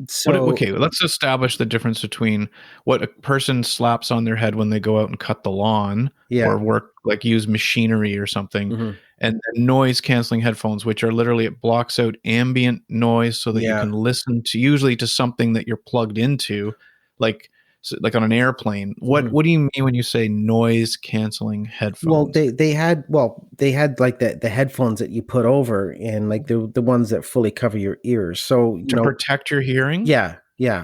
So, okay, let's establish the difference between what a person slaps on their head when they go out and cut the lawn or work, like use machinery or something, and noise canceling headphones, which are literally, it blocks out ambient noise so that you can listen to, usually to something that you're plugged into, like on an airplane. What do you mean when you say noise canceling headphones? Well, they had like the headphones that you put over, and like the ones that fully cover your ears, so to protect your hearing. Yeah.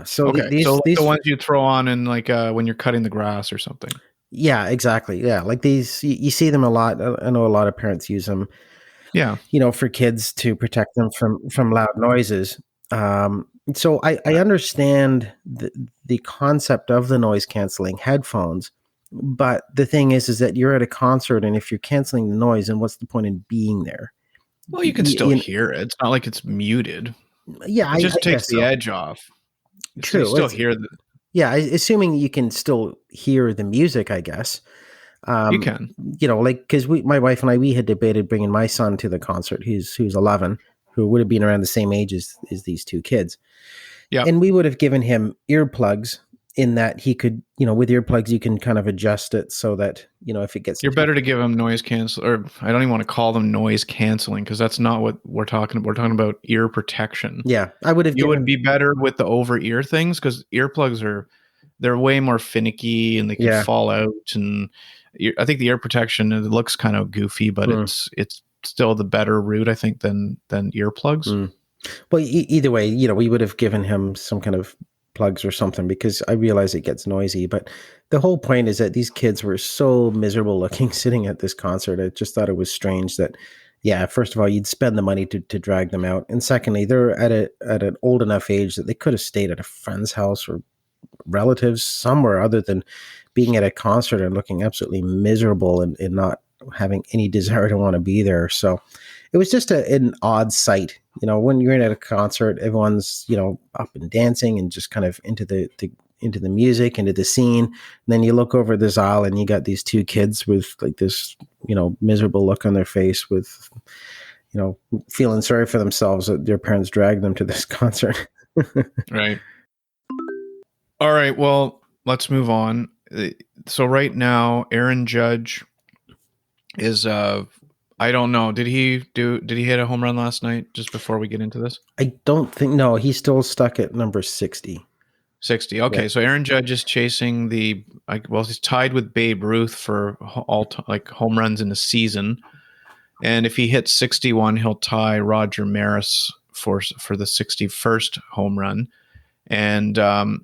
So these the ones you throw on in, like, when you're cutting the grass or something. Yeah, exactly. Yeah, like these, you see them a lot. I know a lot of parents use them. Yeah, for kids to protect them from loud noises. So I understand the concept of the noise canceling headphones, but the thing is that you're at a concert, and if you're canceling the noise, then what's the point in being there? Well, you can still hear it. It's not like it's muted. Yeah, it just takes the edge off. True. You still hear the. Yeah, assuming you can still hear the music, I guess. You can. Like, because my wife and I, we had debated bringing my son to the concert. Who's 11, who would have been around the same age as these 2 kids. Yeah. And we would have given him earplugs, in that he could, with earplugs, you can kind of adjust it so that, if it gets... You're better to give him noise cancel, or I don't even want to call them noise canceling, because that's not what we're talking about. We're talking about ear protection. Yeah, I would have... You would be better with the over-ear things, because earplugs they're way more finicky, and they can fall out. And I think the ear protection, it looks kind of goofy, but it's still the better route, I think, than earplugs. Well, either way, we would have given him some kind of plugs or something, because I realize it gets noisy. But the whole point is that these kids were so miserable looking sitting at this concert. I just thought it was strange that, first of all, you'd spend the money to drag them out, and secondly, they're at an old enough age that they could have stayed at a friend's house or relatives somewhere other than being at a concert and looking absolutely miserable and not having any desire to want to be there. So it was just an odd sight. When you're at a concert, everyone's, up and dancing and just kind of into the music, into the scene. And then you look over this aisle and you got these 2 kids with like this, miserable look on their face, with, feeling sorry for themselves that their parents dragged them to this concert. Right. All right. Well, let's move on. So right now, Aaron Judge is I don't know. Did he hit a home run last night just before we get into this? I don't think, no, he's still stuck at number 60. 60. Yeah. Okay, so Aaron Judge is chasing he's tied with Babe Ruth for like home runs in a season. And if he hits 61, he'll tie Roger Maris for the 61st home run. And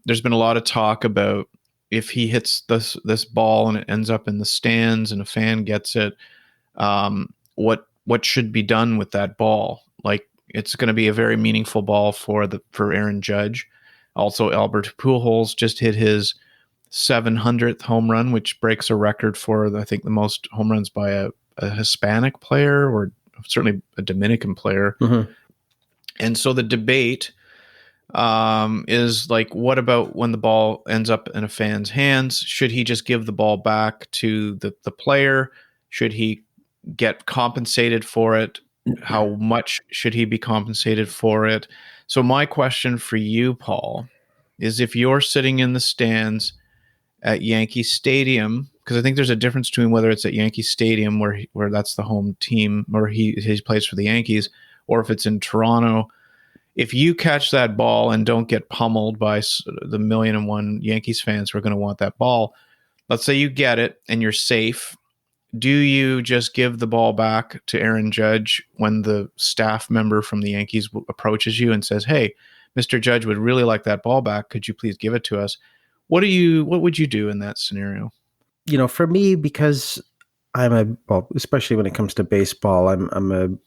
there's been a lot of talk about if he hits this ball and it ends up in the stands and a fan gets it, what should be done with that ball? Like, it's going to be a very meaningful ball for Aaron Judge. Also, Albert Pujols just hit his 700th home run, which breaks a record for, I think, the most home runs by a Hispanic player, or certainly a Dominican player. Mm-hmm. And so the debate is like, what about when the ball ends up in a fan's hands? Should he just give the ball back to the player? Should he get compensated for it? How much should he be compensated for it? So my question for you, Paul, is if you're sitting in the stands at Yankee Stadium, because I think there's a difference between whether it's at Yankee Stadium where that's the home team, or he plays for the Yankees, or if it's in Toronto. If you catch that ball and don't get pummeled by the 1,000,001 Yankees fans who are going to want that ball, let's say you get it and you're safe. Do you just give the ball back to Aaron Judge when the staff member from the Yankees approaches you and says, "Hey, Mr. Judge would really like that ball back. Could you please give it to us?" What would you do in that scenario? For me, because especially when it comes to baseball,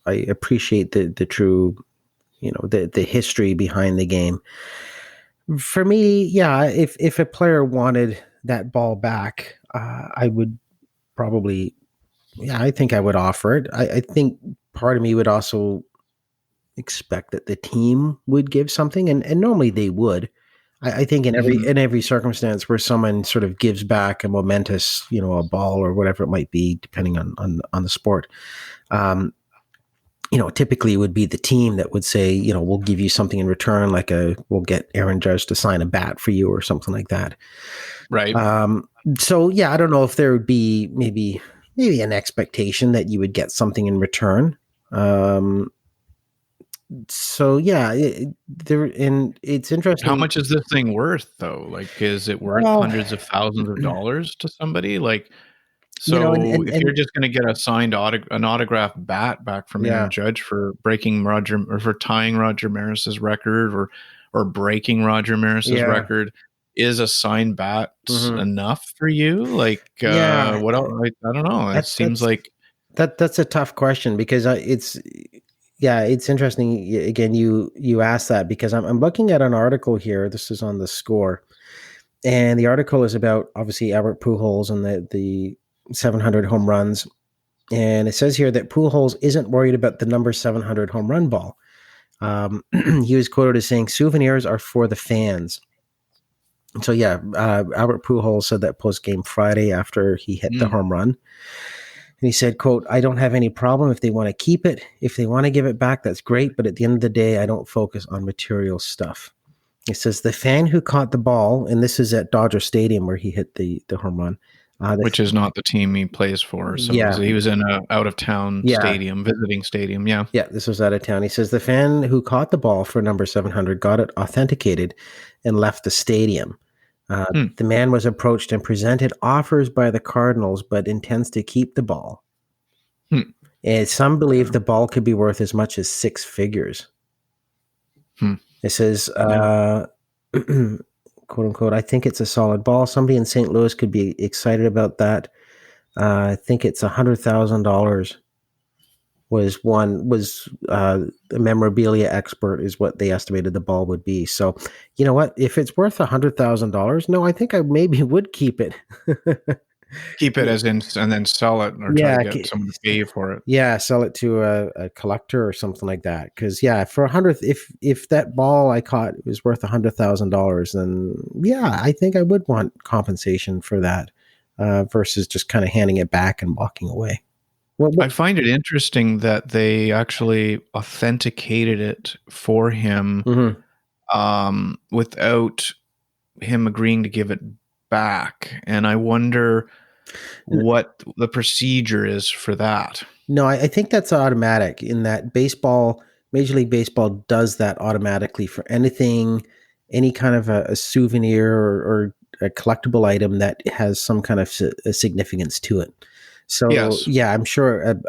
I appreciate the true, the history behind the game. For me, yeah, if a player wanted that ball back, I would probably, I think I would offer it. I think part of me would also expect that the team would give something, and normally they would. I think in every circumstance where someone sort of gives back a momentous, a ball or whatever it might be, depending on the sport, typically it would be the team that would say, we'll give you something in return, like we'll get Aaron Judge to sign a bat for you or something like that. Right. So yeah, I don't know if there would be maybe an expectation that you would get something in return. So yeah, it's interesting. How much is this thing worth, though? Like, is it worth hundreds of thousands of dollars to somebody? Like, so if you're just going to get a signed an autographed bat back from Aaron Judge for breaking for tying Roger Maris's record, or breaking Roger Maris's record, is a signed bat enough for you? Like, what else? I don't know. It seems like that's a tough question, because it's interesting. Again, you asked that because I'm looking at an article here. This is on The Score, and the article is about, obviously, Albert Pujols and the 700 home runs. And it says here that Pujols isn't worried about the number 700 home run ball. He was quoted as saying, "Souvenirs are for the fans." So yeah, Albert Pujols said that post-game Friday after he hit the home run. And he said, quote, "I don't have any problem if they want to keep it. If they want to give it back, that's great. But at the end of the day, I don't focus on material stuff." He says, "The fan who caught the ball," and this is at Dodger Stadium where he hit the home run. Which is not the team he plays for. So he was in an out-of-town stadium, visiting stadium. Yeah. Yeah, this was out of town. He says, "The fan who caught the ball for number 700 got it authenticated and left the stadium. The man was approached and presented offers by the Cardinals, but intends to keep the ball. And some believe the ball could be worth as much as 6 figures." It says, quote unquote, "I think it's a solid ball. Somebody in St. Louis could be excited about that. I think it's $100,000 was a memorabilia expert is what they estimated the ball would be. So, you know what? If it's worth $100,000, no, I think I maybe would keep it." Keep it and then sell it, or try to get someone to pay you for it. Yeah, sell it to a collector or something like that. Because for if that ball I caught was worth $100,000, then I think I would want compensation for that, versus just kind of handing it back and walking away. I find it interesting that they actually authenticated it for him, without him agreeing to give it back, and I wonder what the procedure is for that. No, I think that's automatic in that baseball, Major League Baseball does that automatically for anything, any kind of a souvenir or a collectible item that has some kind of a significance to it. So Yes, yeah, I'm sure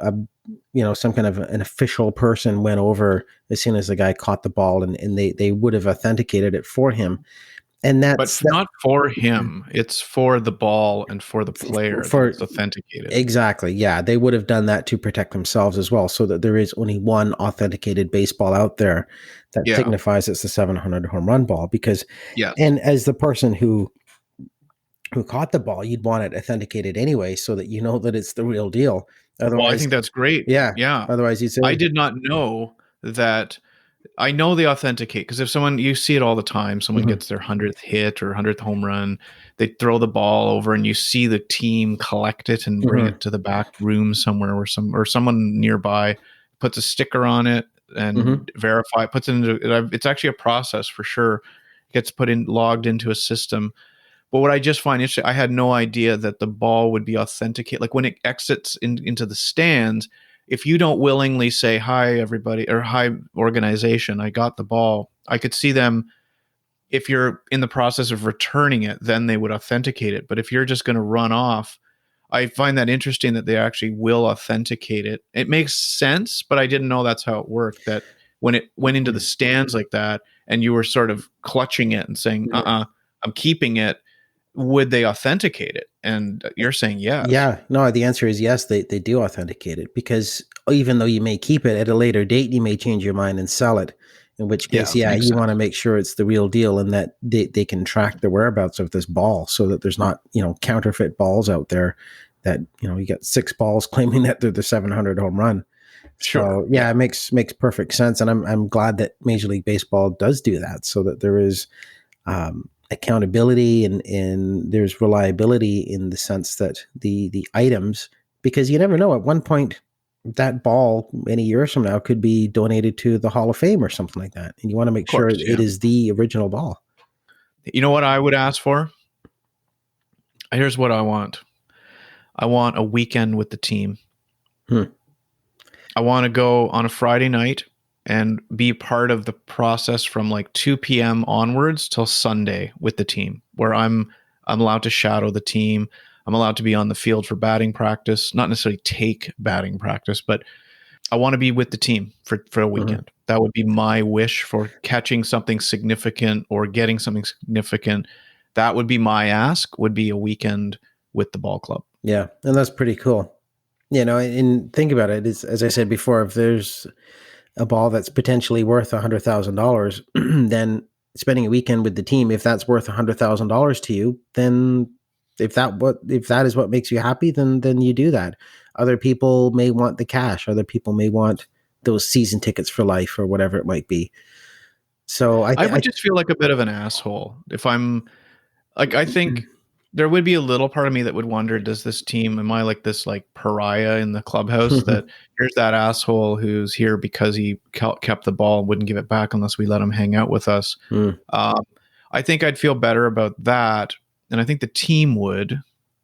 some kind of an official person went over as soon as the guy caught the ball, and they would have authenticated it for him. And but that's that not for him. It's for the ball and for the player that for it's authenticated. exactly. Yeah, they would have done that to protect themselves as well, so that there is only one authenticated baseball out there that Yeah. signifies it's the 700 home run ball. Because, Yes. and as the person who caught the ball, you'd want it authenticated anyway, so that you know that it's the real deal. Well, I Otherwise, think that's great. yeah, Yeah. otherwise you'd say, I did not know that. I know they authenticate because if someone, you see it all the time, someone mhm, gets their 100th hit or 100th home run, they throw the ball over and you see the team collect it and bring mhm, it to the back room somewhere where someone nearby puts a sticker on it mhm, and verify, puts it into, it's actually a process for sure. Gets put in, logged into a system. But what I just find interesting, I had no idea that the ball would be authenticated. Like when it exits into the stands, if you don't willingly say, hi, everybody, or hi, organization, I got the ball, I could see them. If you're in the process of returning it, then they would authenticate it. But if you're just going to run off, I find that interesting that they actually will authenticate it. It makes sense, but I didn't know that's how it worked. That when it went into the stands like that and you were sort of clutching it and saying, mhm. I'm keeping it, would they authenticate it? And you're saying yes. Yeah, no, the answer is yes, they do authenticate it, because even though you may keep it at a later date, you may change your mind and sell it. In which case, Yeah, yeah, makes you want to sense. make sure it's the real deal and that they can track the whereabouts of this ball, so that there's not, counterfeit balls out there that, you get six balls claiming that they're the 700 home run. Sure. So Yeah. yeah, it makes perfect sense. And I'm glad that Major League Baseball does do that, so that there is accountability, and there's reliability in the sense that the items, because you never know, at one point that ball many years from now could be donated to the Hall of Fame or something like that, and you want to make Of sure course. it Yeah. is the original ball. You know what I would ask for? Here's what I want. I want a weekend with the team. Hmm. I want to go on a Friday night and be part of the process from like 2 p.m. onwards till Sunday with the team, where I'm allowed to shadow the team. I'm allowed to be on the field for batting practice, not necessarily take batting practice, but I want to be with the team for a Mhm. weekend. That would be my wish for catching something significant or getting something significant. That would be my ask, would be a weekend with the ball club. Yeah, and that's pretty cool. And think about it, is, as I said before, if there's a ball that's potentially worth $100,000, then spending a weekend with the team, if that's worth $100,000 to you, then if that is what makes you happy, then you do that. Other people may want the cash. Other people may want those season tickets for life or whatever it might be. So I I think would just feel like a bit of an asshole if I'm like, I think there would be a little part of me that would wonder, does this team, am I like this like pariah in the clubhouse that here's that asshole who's here because he kept the ball and wouldn't give it back unless we let him hang out with us. Um, I think I'd feel better about that. And I think the team would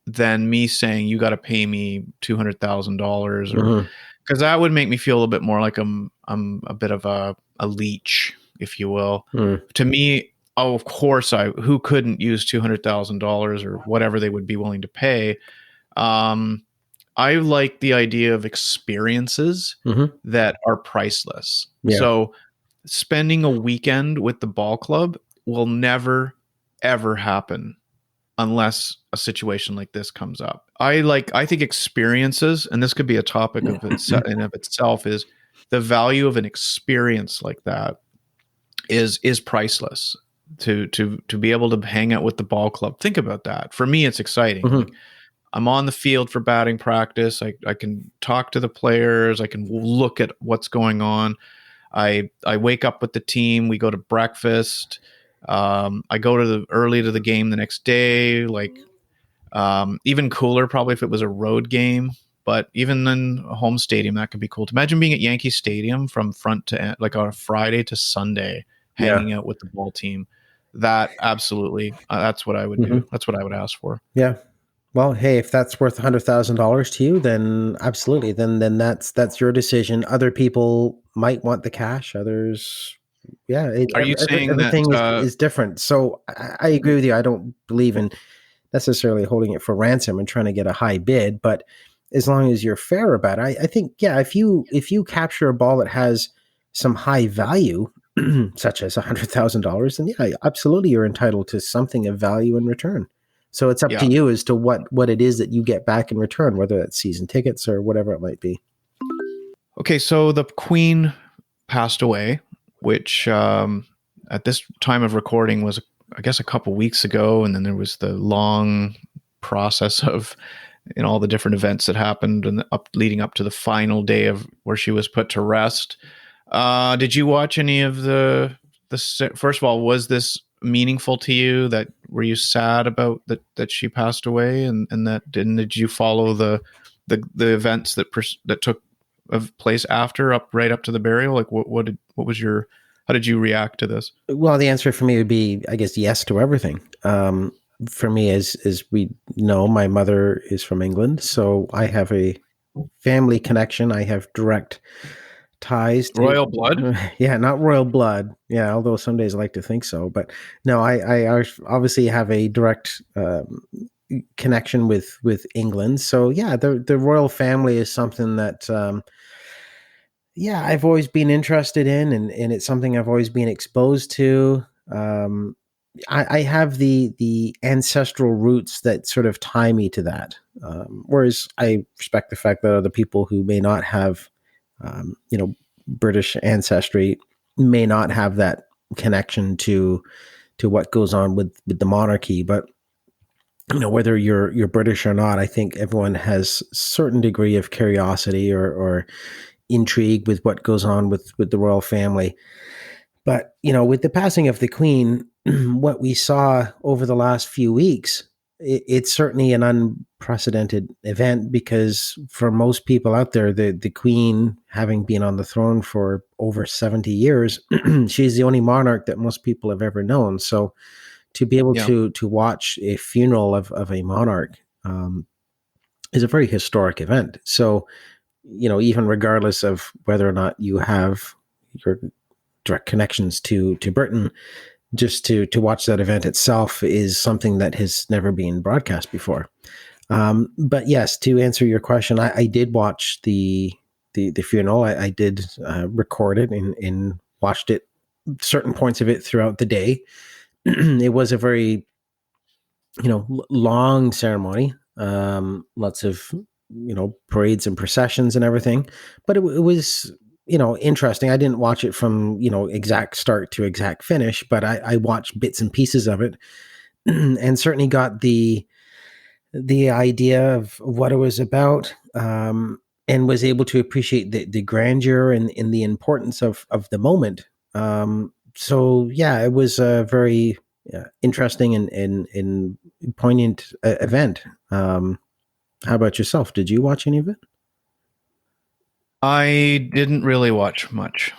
than me saying, you got to pay me $200,000 or because that would make me feel a little bit more like I'm a bit of a leech, if you will. To me, oh, of course, who couldn't use $200,000 or whatever they would be willing to pay. Um, I like the idea of experiences that are priceless. Yeah. So spending a weekend with the ball club will never ever happen unless a situation like this comes up. I think experiences, and this could be a topic of in of itself, is the value of an experience like that is priceless. To be able to hang out with the ball club. Think about that. For me, it's exciting. Like I'm on the field for batting practice. I can talk to the players. I can look at what's going on. I wake up with the team. We go to breakfast. I go early to the game the next day. Like even cooler, probably if it was a road game. But even in a home stadium, that could be cool. To imagine being at Yankee Stadium from front to end, like on a Friday to Sunday, Yeah. hanging out with the ball team. that absolutely, that's what I would do. Mhm. That's what I would ask for. Yeah. Well, hey, if that's worth $100,000 to you, then absolutely. Then that's your decision. Other people might want the cash. Others, yeah. Are you saying that? Everything is different. So I agree with you. I don't believe in necessarily holding it for ransom and trying to get a high bid, but as long as you're fair about it, I think, yeah, if you capture a ball that has some high value, such as $100,000, then yeah, absolutely, you're entitled to something of value in return. So it's up to Yeah. you as to what it is that you get back in return, whether it's season tickets or whatever it might be. Okay, so the Queen passed away, which at this time of recording was, I guess, a couple weeks ago, and then there was the long process of all the different events that happened and leading up to the final day of where she was put to rest. Did you watch any of the? First of all, was this meaningful to you? That were you sad about that she passed away, and did you follow the events that took of place after right up to the burial? Like what was your, how did you react to this? Well, the answer for me would be, I guess, yes to everything. For me, as we know, my mother is from England, so I have a family connection. I have direct ties to Royal blood? Yeah, not royal blood. Yeah, although some days I like to think so. But no, I obviously have a direct connection with England. So yeah, the royal family is something that yeah, I've always been interested in, and it's something I've always been exposed to. Um, I have the ancestral roots that sort of tie me to that. Whereas I respect the fact that other people who may not have, British ancestry may not have that connection to what goes on with the monarchy. But whether you're British or not, I think everyone has a certain degree of curiosity or intrigue with what goes on with the royal family. But with the passing of the Queen, what we saw over the last few weeks, it's certainly an unprecedented event, because for most people out there, the Queen, having been on the throne for over 70 years, she's the only monarch that most people have ever known. So to be able Yeah. to watch a funeral of a monarch is a very historic event. So even regardless of whether or not you have your direct connections to Britain, just to watch that event itself is something that has never been broadcast before. But yes, to answer your question, I did watch the funeral. I did record it and watched it, certain points of it throughout the day. It was a very long ceremony, lots of parades and processions and everything, but it was interesting. I didn't watch it from exact start to exact finish, but I watched bits and pieces of it, and certainly got the idea of what it was about, and was able to appreciate the grandeur and the importance of the moment. So yeah, it was a very interesting and poignant event. How about yourself? Did you watch any of it? I didn't really watch much.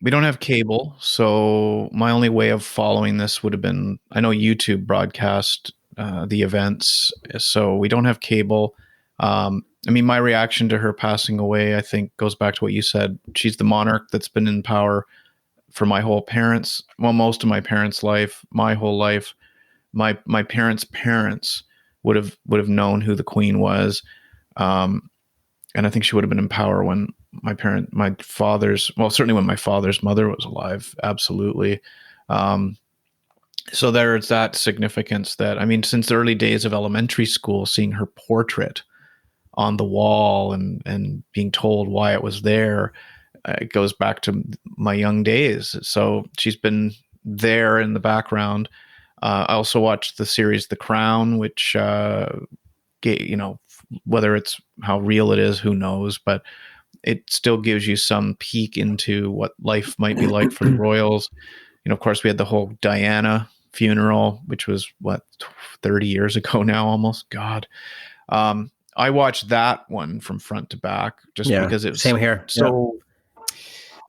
We don't have cable, so my only way of following this would have been, I know YouTube broadcast the events, so we don't have cable. I mean, my reaction to her passing away, I think, goes back to what you said. She's the monarch that's been in power for my whole most of my parents' life, my whole life. My parents' parents would have known who the Queen was. And I think she would have been in power when certainly when my father's mother was alive. Absolutely. So there's that significance that, I mean, since the early days of elementary school, seeing her portrait on the wall and being told why it was there, it goes back to my young days. So she's been there in the background. I also watched the series The Crown, which, whether it's how real it is, who knows, but it still gives you some peek into what life might be like for the royals. Of course, we had the whole Diana funeral, which was 30 years ago now, almost. God. I watched that one from front to back just because it was same here. so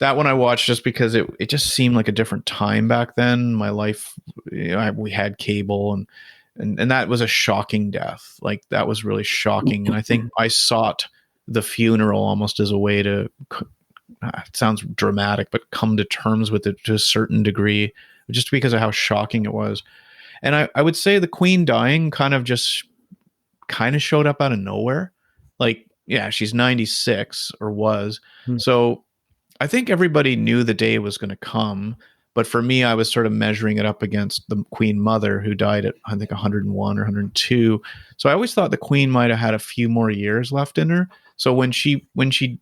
that one I watched just because it just seemed like a different time back then. My life, we had cable, and that was a shocking death. Like that was really shocking. And I think I sought the funeral almost as a way to, it sounds dramatic, but come to terms with it to a certain degree, just because of how shocking it was. And I would say the Queen dying kind of showed up out of nowhere. Like, yeah, she's 96 or was. Hmm. So I think everybody knew the day was going to come. But for me, I was sort of measuring it up against the Queen Mother, who died at, I think, 101 or 102. So I always thought the Queen might have had a few more years left in her. So when she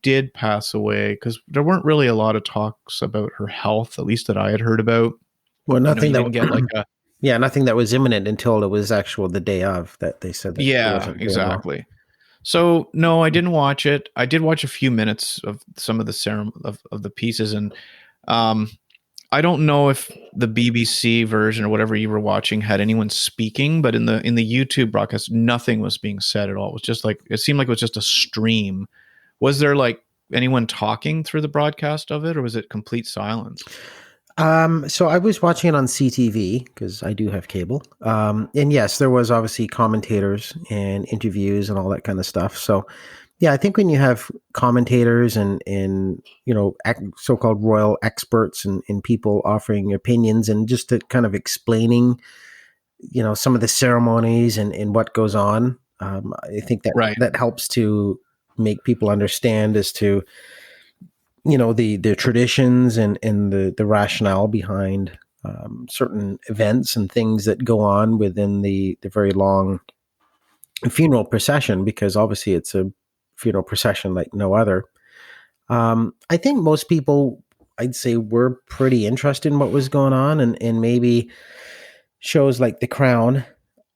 did pass away, because there weren't really a lot of talks about her health, at least that I had heard about. Well, nothing you that didn't get like a yeah, nothing that was imminent until it was actual the day of that they said that she yeah, wasn't doing well. exactly. So no, I didn't watch it. I did watch a few minutes of some of the of the pieces, and um, I don't know if the BBC version or whatever you were watching had anyone speaking, but in the YouTube broadcast, nothing was being said at all. It was just like, it seemed like it was just a stream. Was there like anyone talking through the broadcast of it, or was it complete silence? So I was watching it on CTV because I do have cable. And yes, there was obviously commentators and interviews and all that kind of stuff. So yeah, I think when you have commentators and so-called royal experts and people offering opinions and just to kind of explaining, some of the ceremonies and what goes on, I think that Right. that helps to make people understand as to the traditions and the rationale behind certain events and things that go on within the very long funeral procession, because obviously it's a funeral procession like no other. I think most people, I'd say, were pretty interested in what was going on, and maybe shows like The Crown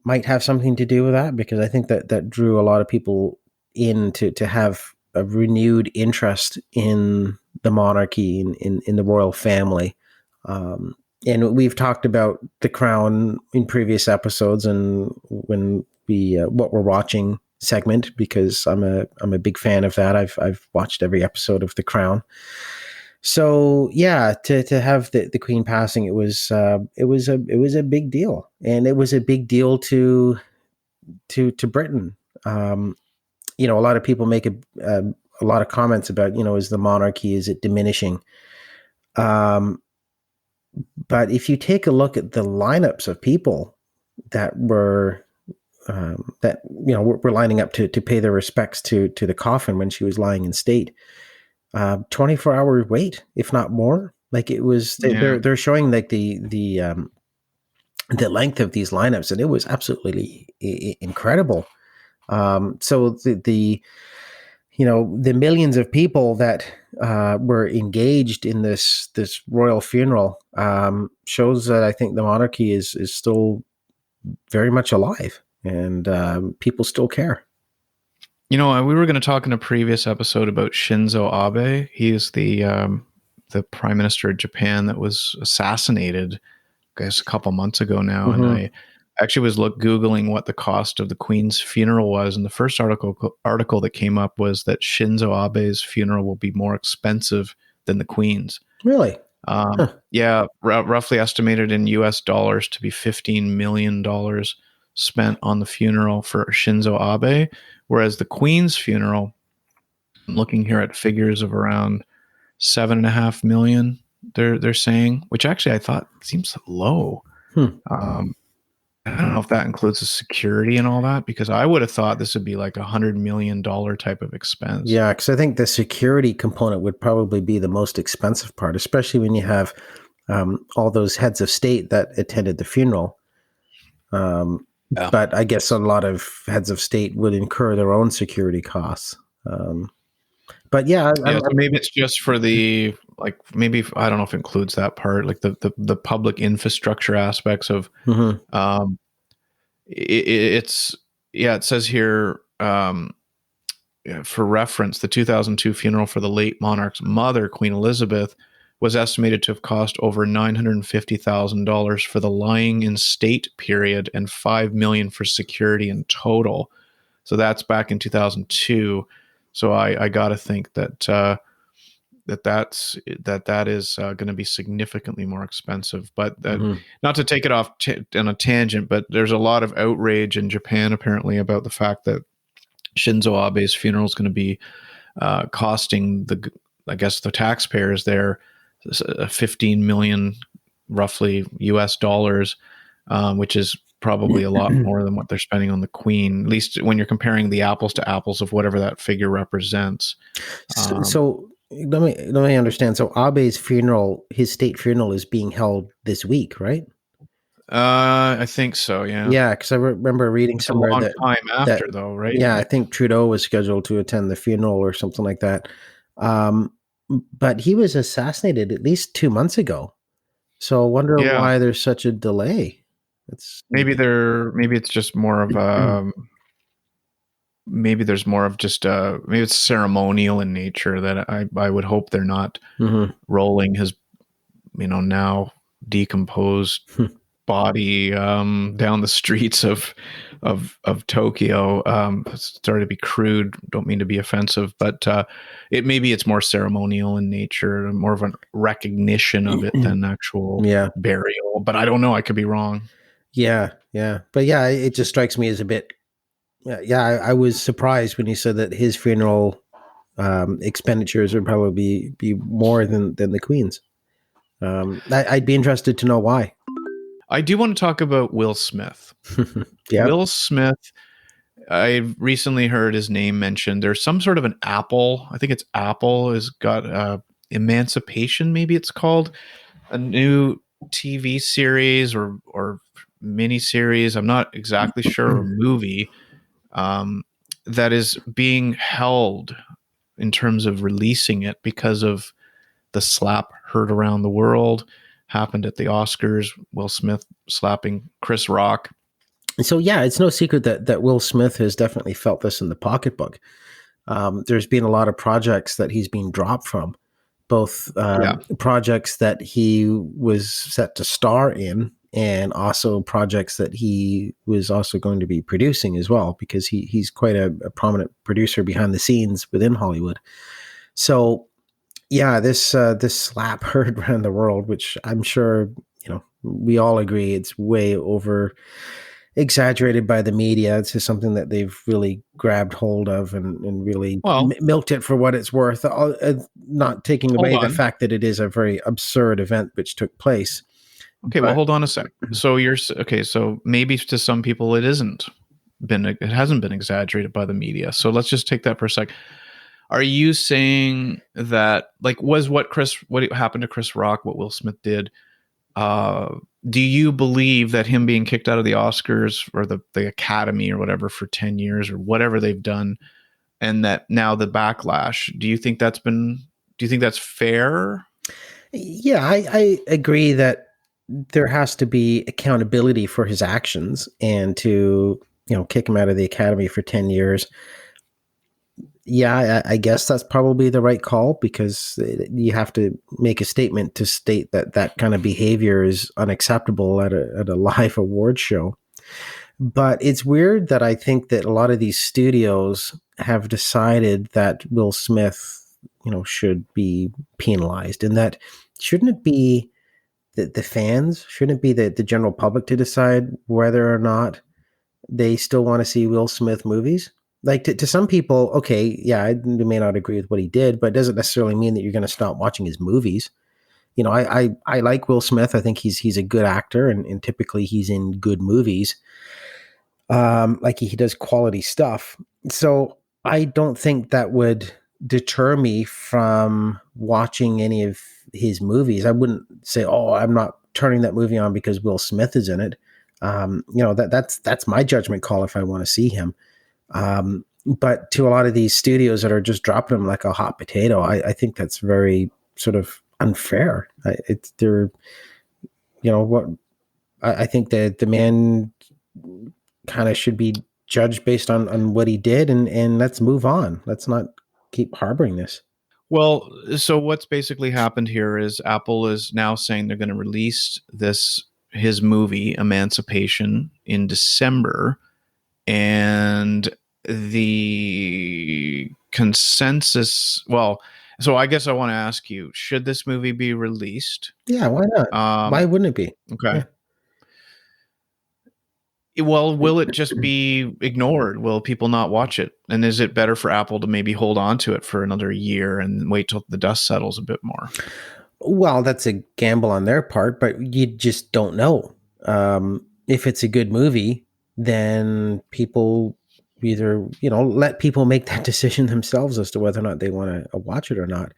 might have something to do with that, because I think that drew a lot of people in to have a renewed interest in the monarchy, in the royal family. And we've talked about The Crown in previous episodes, and when we what we're watching segment, because I'm a big fan of that. I've watched every episode of The Crown. So yeah, to have the Queen passing, it was a big deal, and it was a big deal to Britain. A lot of people make a lot of comments about, is the monarchy, is it diminishing? But if you take a look at the lineups of people that were were lining up to pay their respects to the coffin when she was lying in state, 24-hour wait, if not more. Like it was, they're showing like the length of these lineups, and it was absolutely incredible. So the millions of people that were engaged in this royal funeral shows that I think the monarchy is still very much alive, and people still care. We were going to talk in a previous episode about Shinzo Abe. He is the prime minister of Japan that was assassinated, I guess, a couple months ago now. Mm-hmm. And I actually was Googling what the cost of the Queen's funeral was, and the first article that came up was that Shinzo Abe's funeral will be more expensive than the Queen's. Really? Yeah, roughly estimated in US dollars to be $15 million spent on the funeral for Shinzo Abe, whereas the Queen's funeral, I'm looking here at figures of around $7.5 million. They're saying, which actually I thought seems low. I don't know if that includes the security and all that, because I would have thought this would be like $100 million type of expense. Yeah, because I think the security component would probably be the most expensive part, especially when you have all those heads of state that attended the funeral. But I guess a lot of heads of state would incur their own security costs. But yeah, so maybe it's just for the, like, maybe I don't know if it includes that part, like the public infrastructure aspects of. Mm-hmm. It says here, for reference, the 2002 funeral for the late monarch's mother, Queen Elizabeth, was estimated to have cost over $950,000 for the lying in state period and $5 million for security in total. So that's back in 2002. So I got to think that that is going to be significantly more expensive. But that, Mhm. not to take it off on a tangent, but there's a lot of outrage in Japan apparently about the fact that Shinzo Abe's funeral is going to be costing I guess the taxpayers there 15 million roughly US dollars, which is probably a lot more than what they're spending on the Queen, at least when you're comparing the apples to apples of whatever that figure represents. So let me understand. So Abe's funeral, his state funeral, is being held this week, right? I think so, yeah. Yeah, because I remember reading It's a somewhere long that time that after, though, right? yeah, I think Trudeau was scheduled to attend the funeral or something like that. Um, but he was assassinated at least 2 months ago. So I wonder Yeah, why there's such a delay. It's maybe it's just more of maybe there's more of just maybe it's ceremonial in nature, that I would hope they're not Mhm. rolling his now decomposed body down the streets of Tokyo. Sorry to be crude, don't mean to be offensive, but maybe it's more ceremonial in nature, more of a recognition of it than actual Yeah, burial. But I don't know, I could be wrong. yeah. But yeah, it just strikes me as a bit. Yeah, I was surprised when you said that his funeral expenditures would probably be more than the Queen's. I'd be interested to know why. I do want to talk about Will Smith. Yeah. Will Smith, I've recently heard his name mentioned. There's some sort of an Apple, I think it's Apple, has got Emancipation, maybe it's called, a new TV series or mini series. I'm not exactly sure, or movie that is being held in terms of releasing it because of the slap heard around the world. Happened at the Oscars, Will Smith slapping Chris Rock. So yeah, it's no secret that Will Smith has definitely felt this in the pocketbook. There's been a lot of projects that he's been dropped from, both Yeah. projects that he was set to star in, and also projects that he was also going to be producing as well, because he's quite a prominent producer behind the scenes within Hollywood. So yeah, this slap heard around the world, which I'm sure we all agree it's way over exaggerated by the media. It's just something that they've really grabbed hold of and really Well, milked it for what it's worth, not taking hold away the on. fact that it is a very absurd event which took place. Okay, well, But hold on a sec. So okay. So maybe to some people it hasn't been exaggerated by the media. So let's just take that for a sec. Are you saying that, like, was what happened to Chris Rock, what Will Smith did? Do you believe that him being kicked out of the Oscars or the Academy or whatever for 10 years or whatever they've done, and that now the backlash, do you think that's fair? yeah, I agree that there has to be accountability for his actions, and to kick him out of the Academy for 10 years. Yeah, I guess that's probably the right call, because you have to make a statement to state that that kind of behavior is unacceptable at a live award show. But it's weird that I think that a lot of these studios have decided that Will Smith, should be penalized, and that shouldn't it be the fans, shouldn't it be the general public to decide whether or not they still want to see Will Smith movies? Like, to some people, okay, yeah, I may not agree with what he did, but it doesn't necessarily mean that you're going to stop watching his movies. I like Will Smith. I think he's a good actor, and typically he's in good movies. Like, he does quality stuff. So I don't think that would deter me from watching any of his movies. I wouldn't say, oh, I'm not turning that movie on because Will Smith is in it. That's my judgment call if I want to see him. But to a lot of these studios that are just dropping him like a hot potato, I think that's very sort of unfair. I think that the man kind of should be judged based on what he did, and let's move on. Let's not keep harboring this. Well, so what's basically happened here is Apple is now saying they're going to release his movie Emancipation in December, and the consensus, well, So I guess I want to ask you: should this movie be released? Yeah, why not? Why Um, wouldn't it be? okay. Yeah. Well, will it just be ignored? Will people not watch it? And is it better for Apple to maybe hold on to it for another year and wait till the dust settles a bit more? Well, that's a gamble on their part, but you just don't know. If it's a good movie, then people either, let people make that decision themselves as to whether or not they want to watch it or not.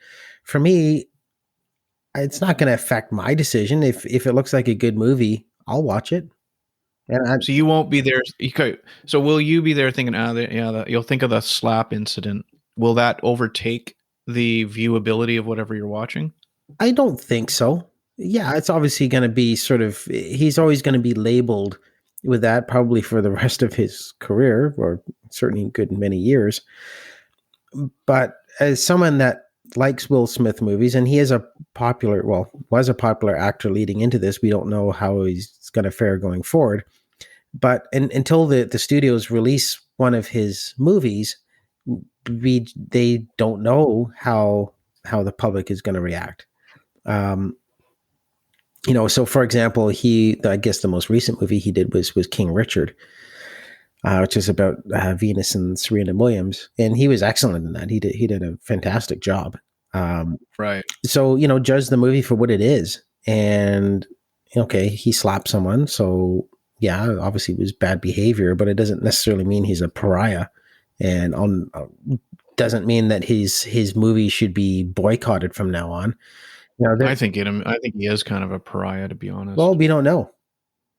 For me, it's not going to affect my decision. If it looks like a good movie, I'll watch it. And So you won't be there. So will you be there thinking, you'll think of the slap incident. Will that overtake the viewability of whatever you're watching? I don't think so. Yeah, it's obviously going to be he's always going to be labeled with that probably for the rest of his career, or certainly a good many years. But as someone that likes Will Smith movies, and he is was a popular actor leading into this, we don't know how he's going to fare going forward. But until the studios release one of his movies, they don't know how the public is going to react. Um, so for example, I guess the most recent movie he did was King Richard, which is about Venus and Serena Williams, and he was excellent in that. He did a fantastic job. Right. So judge the movie for what it is, and okay, he slapped someone, so yeah, obviously it was bad behavior, but it doesn't necessarily mean he's a pariah, and doesn't mean that his movie should be boycotted from now on. I think he is kind of a pariah, to be honest. Well, we don't know.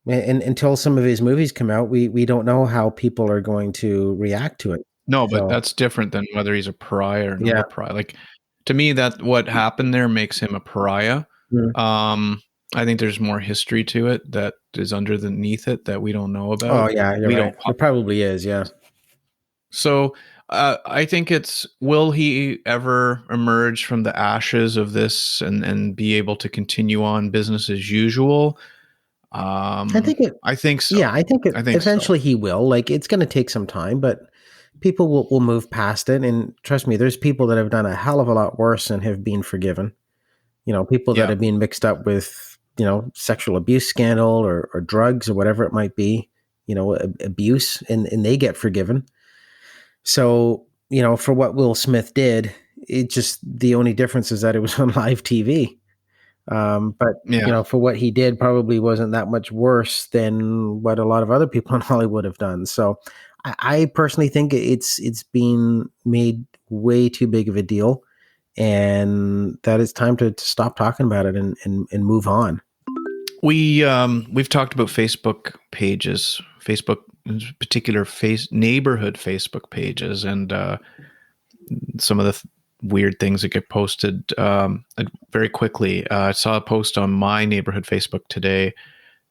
And until some of his movies come out, we don't know how people are going to react to it. No, but that's different than whether he's a pariah or not a pariah. Like, to me, that what happened there makes him a pariah. Mm. I think there's more history to it that is underneath it that we don't know about. Oh yeah, you're right. It probably is, yeah. So I think will he ever emerge from the ashes of this and be able to continue on business as usual? I think so. Yeah, I think eventually he will. Like, it's going to take some time, but people will move past it. And trust me, there's people that have done a hell of a lot worse and have been forgiven. People that have been mixed up with, sexual abuse scandal or drugs or whatever it might be, abuse, and they get forgiven. So, for what Will Smith did, the only difference is that it was on live TV. But for what he did, probably wasn't that much worse than what a lot of other people in Hollywood have done. So I personally think it's been made way too big of a deal, and that it's time to stop talking about it and move on. We've talked about Facebook pages, Facebook in particular, neighborhood Facebook pages, and some of the weird things that get posted. Very quickly, I saw a post on my neighborhood Facebook today.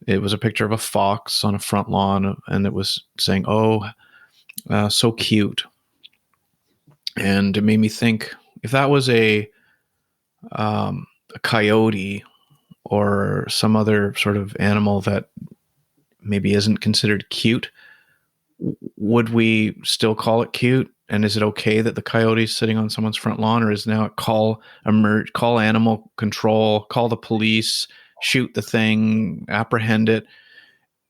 It was a picture of a fox on a front lawn, and it was saying, "Oh, so cute." And it made me think, if that was a coyote or some other sort of animal that maybe isn't considered cute, would we still call it cute? And is it okay that the coyote's sitting on someone's front lawn, or is now call animal control, call the police, shoot the thing, apprehend it,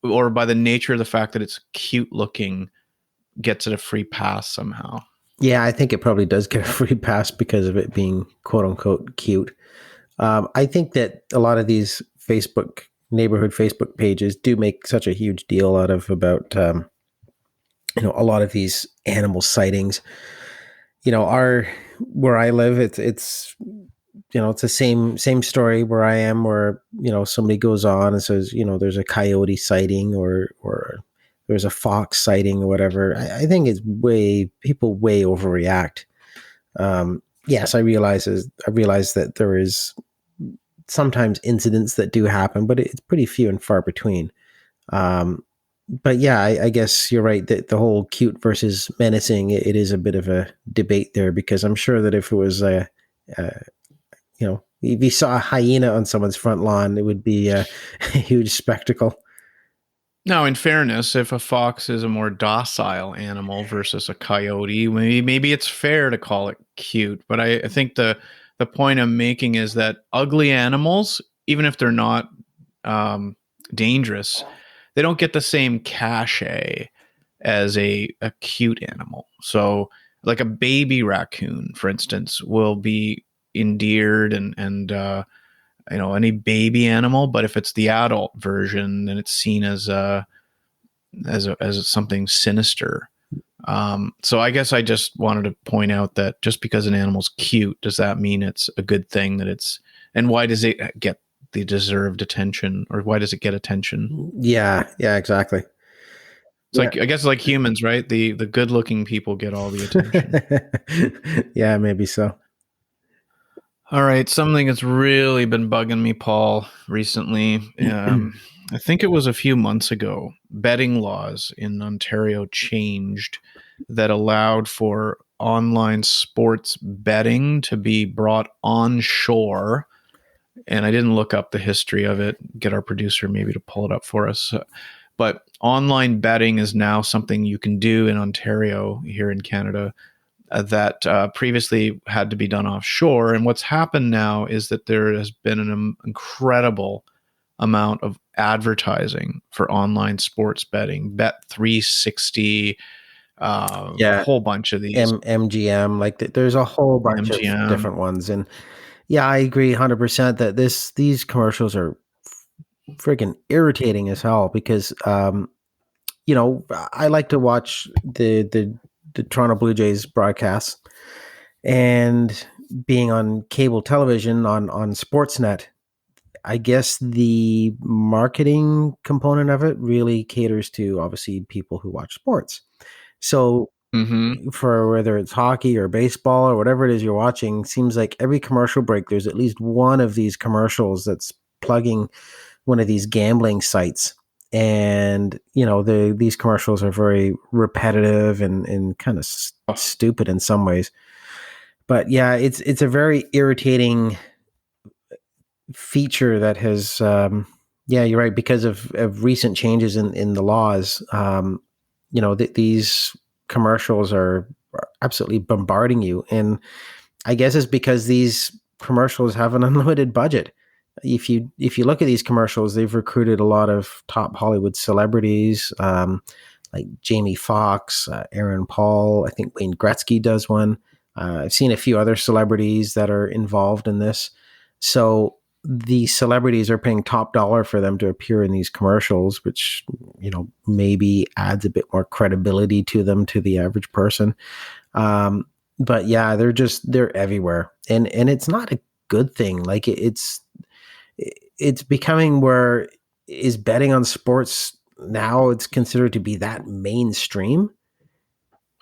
or by the nature of the fact that it's cute looking, gets it a free pass somehow? Yeah, I think it probably does get a free pass because of it being quote unquote cute. I think that a lot of these neighborhood Facebook pages do make such a huge deal out of about a lot of these animal sightings. Where I live, it's the same story where I am, where somebody goes on and says there's a coyote sighting or there's a fox sighting or whatever. I think people way overreact. Yes, I realize that there is sometimes incidents that do happen, but it's pretty few and far between. But yeah, I guess you're right that the whole cute versus menacing, it is a bit of a debate there, because I'm sure that if it was if you saw a hyena on someone's front lawn, it would be a huge spectacle. Now, in fairness, if a fox is a more docile animal versus a coyote, maybe it's fair to call it cute. But I think the point I'm making is that ugly animals, even if they're not dangerous, they don't get the same cachet as a cute animal. So, like a baby raccoon, for instance, will be endeared and any baby animal, but if it's the adult version, then it's seen as something sinister. So I guess I just wanted to point out that just because an animal's cute, does that mean it's a good thing? And why does it get the deserved attention, or why does it get attention? Yeah, exactly. It's like, I guess, like humans, right? The good looking people get all the attention. Yeah, maybe so. All right, something that's really been bugging me, Paul, recently. I think it was a few months ago. Betting laws in Ontario changed that allowed for online sports betting to be brought onshore. And I didn't look up the history of it. Get our producer maybe to pull it up for us. But online betting is now something you can do in Ontario here in Canada that previously had to be done offshore. And what's happened now is that there has been an incredible amount of advertising for online sports betting, Bet360, a whole bunch of these. MGM, like there's a whole bunch MGM. of different ones. And yeah, I agree 100% that these commercials are freaking irritating as hell because, I like to watch the Toronto Blue Jays broadcasts, and being on cable television on Sportsnet, I guess the marketing component of it really caters to obviously people who watch sports. So for whether it's hockey or baseball or whatever it is you're watching, seems like every commercial break there's at least one of these commercials that's plugging one of these gambling sites. And these commercials are very repetitive and kind of stupid in some ways. But yeah, it's a very irritating feature that has yeah, you're right, because of recent changes in the laws. These commercials are absolutely bombarding you, and I guess it's because these commercials have an unlimited budget. If you look at these commercials, they've recruited a lot of top Hollywood celebrities, like Jamie Foxx, Aaron Paul. I think Wayne Gretzky does one. I've seen a few other celebrities that are involved in this. So the celebrities are paying top dollar for them to appear in these commercials, which, maybe adds a bit more credibility to them, to the average person. But yeah, they're everywhere. And it's not a good thing. Like it's becoming where is betting on sports now, it's considered to be that mainstream.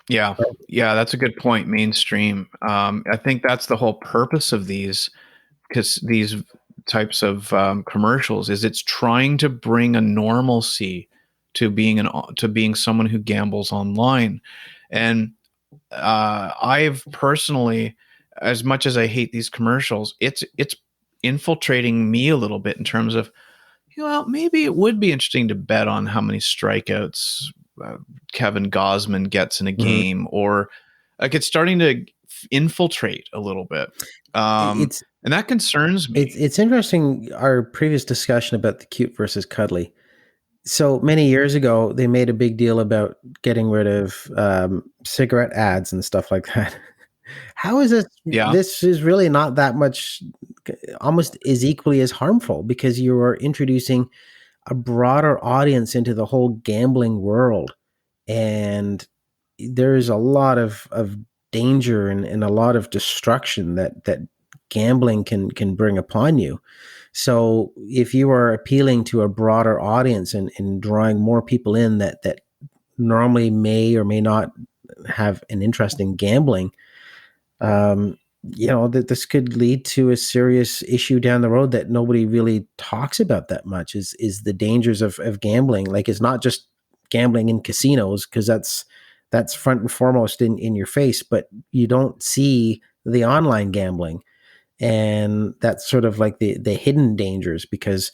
Yeah, that's a good point. Mainstream. I think that's the whole purpose of these, because these types of commercials is it's trying to bring a normalcy to being someone who gambles online. And I've personally, as much as I hate these commercials, it's infiltrating me a little bit in terms of, maybe it would be interesting to bet on how many strikeouts Kevin Gausman gets in a game, or like it's starting to infiltrate a little bit. And that concerns me. It's interesting, our previous discussion about the cute versus cuddly. So many years ago, they made a big deal about getting rid of cigarette ads and stuff like that. How is this? Yeah. This is really not that much, almost is equally as harmful, because you are introducing a broader audience into the whole gambling world. And there's a lot of danger and a lot of destruction that gambling can bring upon you. So if you are appealing to a broader audience and drawing more people in that normally may or may not have an interest in gambling, that this could lead to a serious issue down the road that nobody really talks about that much, is the dangers of gambling. Like, it's not just gambling in casinos, because that's front and foremost in your face, but you don't see the online gambling. And that's sort of like the hidden dangers, because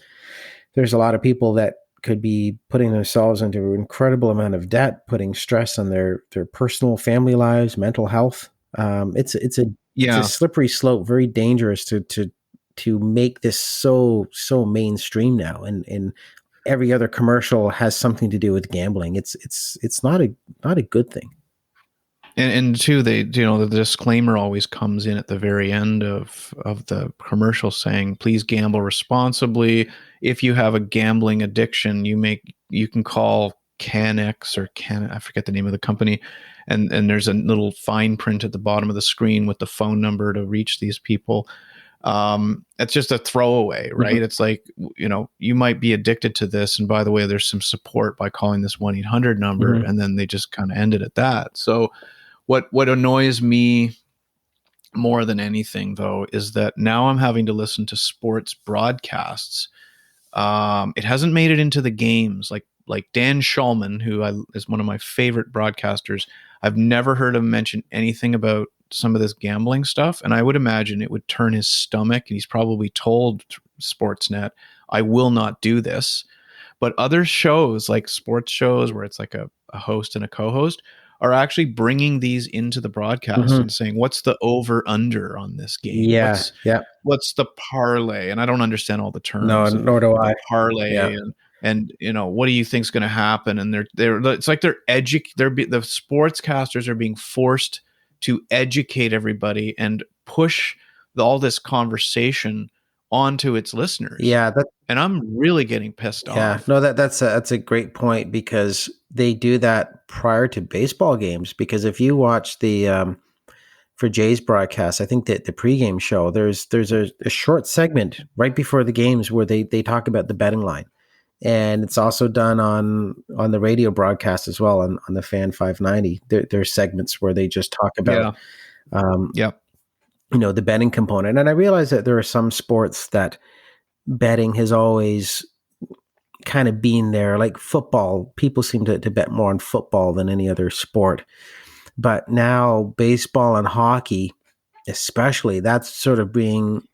there's a lot of people that could be putting themselves into an incredible amount of debt, putting stress on their personal family lives, mental health. It's a Yeah. slippery slope, very dangerous to make this so mainstream now, and every other commercial has something to do with gambling. It's not a good thing. And two, they, the disclaimer always comes in at the very end of the commercial saying, please gamble responsibly. If you have a gambling addiction, you can call CanX or I forget the name of the company. And there's a little fine print at the bottom of the screen with the phone number to reach these people. It's just a throwaway, right? Mm-hmm. It's like, you might be addicted to this. And by the way, there's some support by calling this 1-800 number. Mm-hmm. And then they just kind of ended at that. So what annoys me more than anything, though, is that now I'm having to listen to sports broadcasts. It hasn't made it into the games. Like Dan Shulman, who is one of my favorite broadcasters. I've never heard him mention anything about some of this gambling stuff, and I would imagine it would turn his stomach. And he's probably told Sportsnet, "I will not do this." But other shows, like sports shows, where it's like a host and a co-host, are actually bringing these into the broadcast mm-hmm. and saying, what's the over under on this game? Yeah. What's the parlay? And I don't understand all the terms. No, nor do I. Parlay and what do you think's going to happen? And it's like the sportscasters are being forced to educate everybody and push all this conversation onto its listeners. Yeah. And I'm really getting pissed off. Yeah, no, that's a great point, because they do that prior to baseball games. Because if you watch the for Jay's broadcast, I think that the pregame show, there's a short segment right before the games where they talk about the betting line, and it's also done on the radio broadcast as well on the Fan 590. There's segments where they just talk about the betting component. And I realize that there are some sports that betting has always kind of been there, like football. People seem to bet more on football than any other sport. But now baseball and hockey, especially, that's sort of being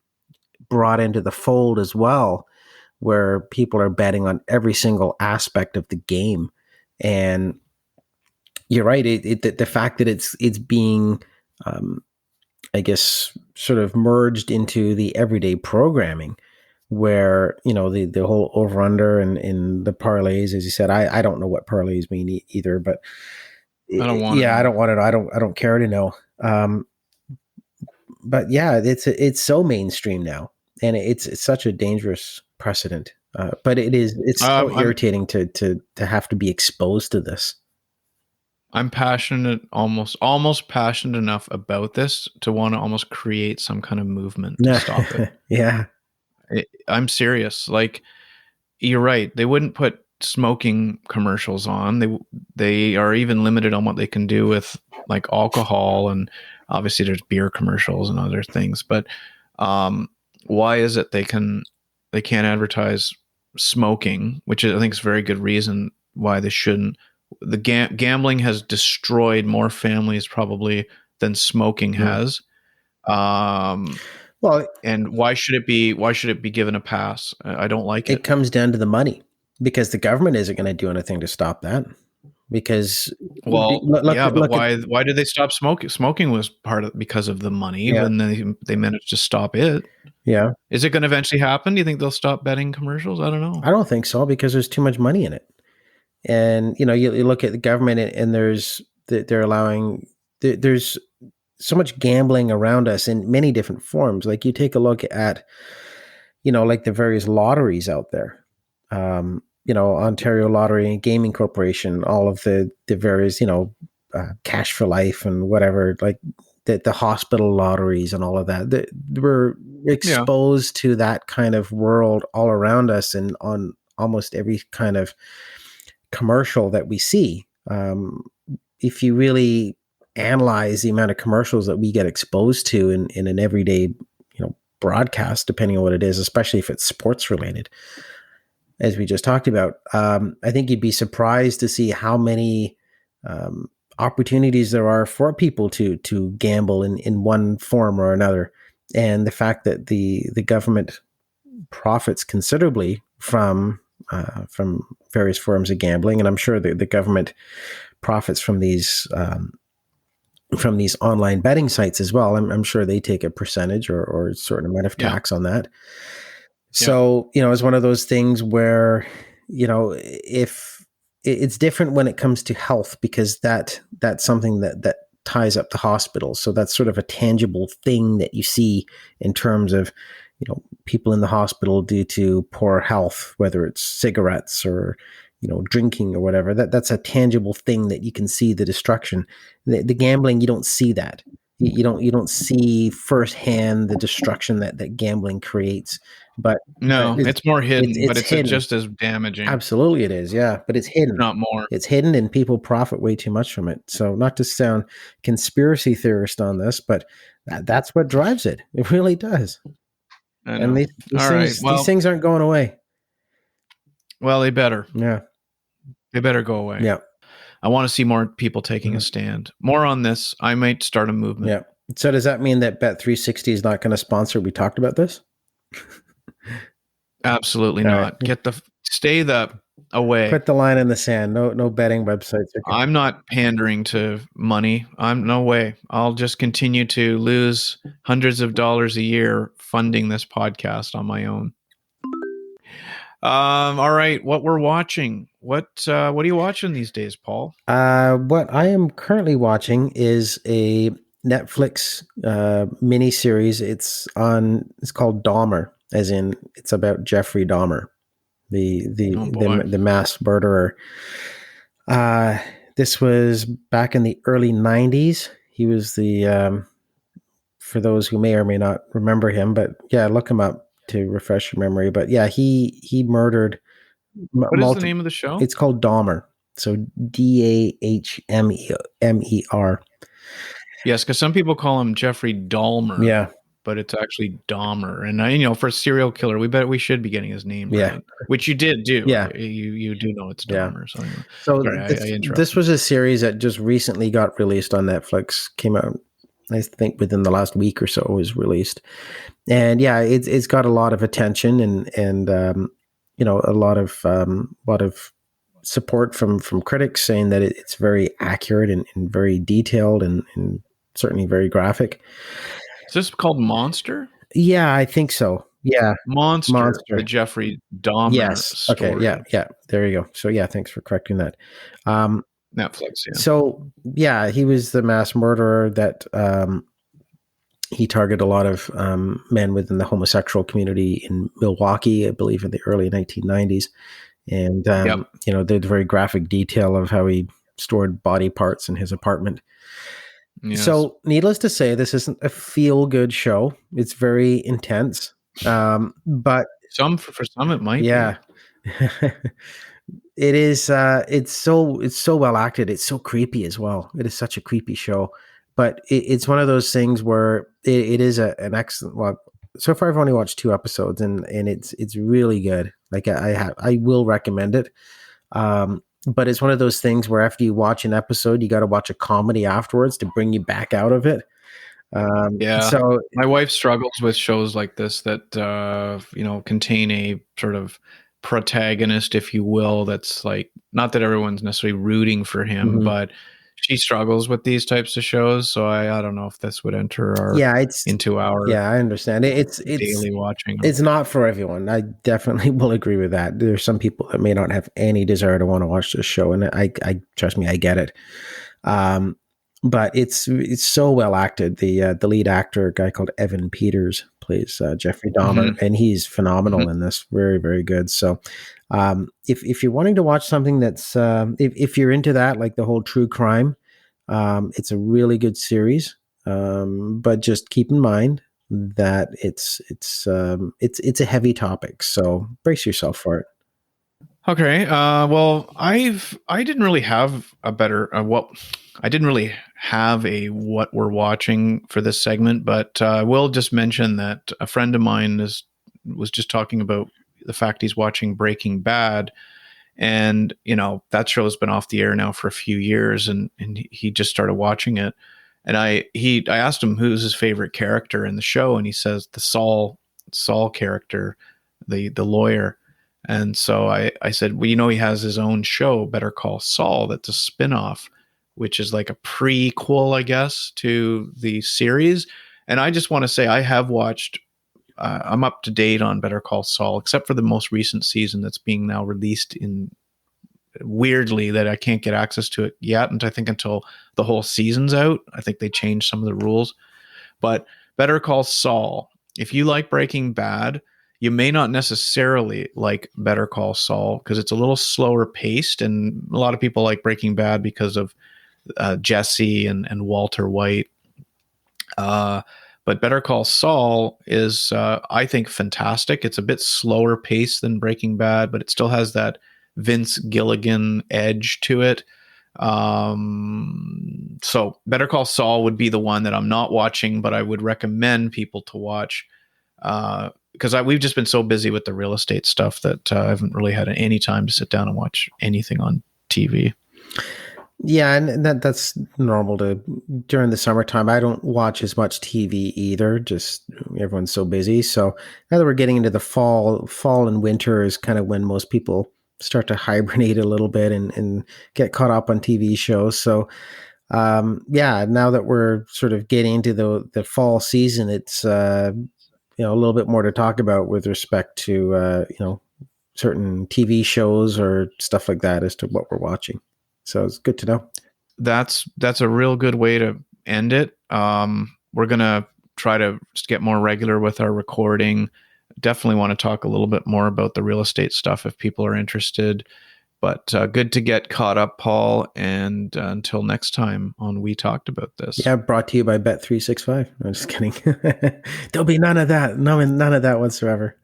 brought into the fold as well, where people are betting on every single aspect of the game. And you're right. The fact that it's being, I guess, sort of merged into the everyday programming, where, the whole over under and the parlays, as you said, I don't know what parlays mean either, but I don't want to know. I don't want to know. I don't care to know. But yeah, it's so mainstream now, and it's such a dangerous precedent. But it's so irritating to have to be exposed to this. I'm passionate, almost passionate enough about this to want to almost create some kind of movement to stop it. Yeah. I'm serious. Like, you're right. They wouldn't put smoking commercials on. They are even limited on what they can do with like alcohol, and obviously there's beer commercials and other things. But why is it they can't advertise smoking, which I think is a very good reason why they shouldn't. The gambling has destroyed more families probably than smoking has. Well, and why should it be given a pass? I don't like it. It comes down to the money, because the government isn't going to do anything to stop that. Because why did they stop smoking? Smoking was because of the money, and they managed to stop it. Yeah. Is it going to eventually happen? Do you think they'll stop betting commercials? I don't know. I don't think so, because there's too much money in it. And you look at the government, and they're allowing there's so much gambling around us in many different forms. Like, you take a look at, like the various lotteries out there, Ontario Lottery and Gaming Corporation, all of the various, Cash for Life and whatever, like the hospital lotteries and all of that. We're exposed to that kind of world all around us, and on almost every kind of commercial that we see. If you really analyze the amount of commercials that we get exposed to in an everyday, broadcast, depending on what it is, especially if it's sports related, as we just talked about, I think you'd be surprised to see how many opportunities there are for people to gamble in one form or another. And the fact that the government profits considerably from from various forms of gambling, and I'm sure the government profits from these online betting sites as well. I'm sure they take a percentage or a certain amount of tax on that. So, it's one of those things where, if it's different when it comes to health, because that's something that ties up the hospital. So that's sort of a tangible thing that you see in terms of, people in the hospital due to poor health, whether it's cigarettes or, drinking or whatever. That's a tangible thing that you can see the destruction. The gambling, you don't see that. You don't see firsthand the destruction that gambling creates. But No, it's more hidden, but it's hidden. just as damaging. Absolutely, it is. Yeah, but it's hidden. Not more. It's hidden, and people profit way too much from it. So, not to sound conspiracy theorist on this, but that's what drives it. It really does. And these things aren't going away. Well, they better. Yeah, they better go away. Yeah. I want to see more people taking a stand. More on this. I might start a movement. Yeah. So does that mean that Bet360 is not going to sponsor? We talked about this. Absolutely not. Right. Stay away. Put the line in the sand. No betting websites. I'm not pandering to money. No way. I'll just continue to lose hundreds of dollars a year funding this podcast on my own. All right. What we're watching. What are you watching these days, Paul? What I am currently watching is a Netflix mini series. It's called Dahmer, as in it's about Jeffrey Dahmer, the mass murderer. This was back in the early 90s. He was for those who may or may not remember him, but yeah, look him up to refresh your memory. But yeah, he murdered. What is the name of the show? It's called Dahmer. So Dahmer. Yes, because some people call him Jeffrey Dahmer. Yeah. But it's actually Dahmer. And for a serial killer, we should be getting his name right. Which you did do. Yeah. You do know it's Dahmer. Yeah. So this was a series that just recently got released on Netflix. Came out, I think, within the last week or so it was released. And yeah, it's got a lot of attention and a lot of support from critics saying that it's very accurate and very detailed and certainly very graphic. Is this called Monster? Yeah, I think so. Yeah. Monster. The Jeffrey Dahmer story. Okay, yeah. There you go. So yeah, thanks for correcting that. Netflix, yeah. So yeah, he was the mass murderer that he targeted a lot of men within the homosexual community in Milwaukee, I believe in the early 1990s. And, the very graphic detail of how he stored body parts in his apartment. Yes. So needless to say, this isn't a feel-good show. It's very intense. But for some it might be. It is. It's so well acted. It's so creepy as well. It is such a creepy show. But it's one of those things where it is an excellent. Well, so far I've only watched 2 episodes, and it's really good. Like I will recommend it. But it's one of those things where after you watch an episode, you got to watch a comedy afterwards to bring you back out of it. So my wife struggles with shows like this that contain a sort of protagonist, if you will. That's like, not that everyone's necessarily rooting for him, mm-hmm. but she struggles with these types of shows. So I don't know if this would enter into our I understand it's daily watching. It's not for everyone. I definitely will agree with that. There's some people that may not have any desire to want to watch this show, and I trust me, I get it. But it's so well acted. The lead actor, a guy called Evan Peters, plays Jeffrey Dahmer, mm-hmm. and he's phenomenal mm-hmm. in this. Very, very good. So if you're wanting to watch something that's if you're into that, like the whole true crime, it's a really good series. But just keep in mind that it's a heavy topic, so brace yourself for it. Okay. Well, I didn't really have a better I didn't really have a what we're watching for this segment, but I will just mention that a friend of mine was just talking about the fact he's watching Breaking Bad, and that show has been off the air now for a few years, and he just started watching it, and I asked him who's his favorite character in the show, and he says the Saul character, the lawyer. And so I said, well, you know, he has his own show, Better Call Saul, that's a spin-off, which is like a prequel, I guess, to the series. And I just want to say I have watched, I'm up to date on Better Call Saul, except for the most recent season that's being now released in weirdly that I can't get access to it yet. And I think until the whole season's out, I think they changed some of the rules. But Better Call Saul, if you like Breaking Bad, you may not necessarily like Better Call Saul because it's a little slower paced. And a lot of people like Breaking Bad because of Jesse and Walter White. But Better Call Saul is, I think, fantastic. It's a bit slower paced than Breaking Bad, but it still has that Vince Gilligan edge to it. So Better Call Saul would be the one that I'm not watching, but I would recommend people to watch because we've just been so busy with the real estate stuff that I haven't really had any time to sit down and watch anything on TV. Yeah, and that's normal during the summertime. I don't watch as much TV either. Just everyone's so busy. So now that we're getting into the fall and winter is kind of when most people start to hibernate a little bit and get caught up on TV shows. So now that we're sort of getting into the fall season, it's a little bit more to talk about with respect to certain TV shows or stuff like that as to what we're watching. So it's good to know. That's a real good way to end it. We're going to try to get more regular with our recording. Definitely want to talk a little bit more about the real estate stuff if people are interested. But good to get caught up, Paul. And until next time on We Talked About This. Yeah, brought to you by Bet365. I'm just kidding. There'll be none of that. None of that whatsoever.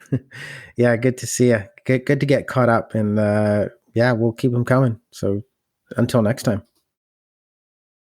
Yeah, good to see you. Good to get caught up. And we'll keep them coming. So until next time.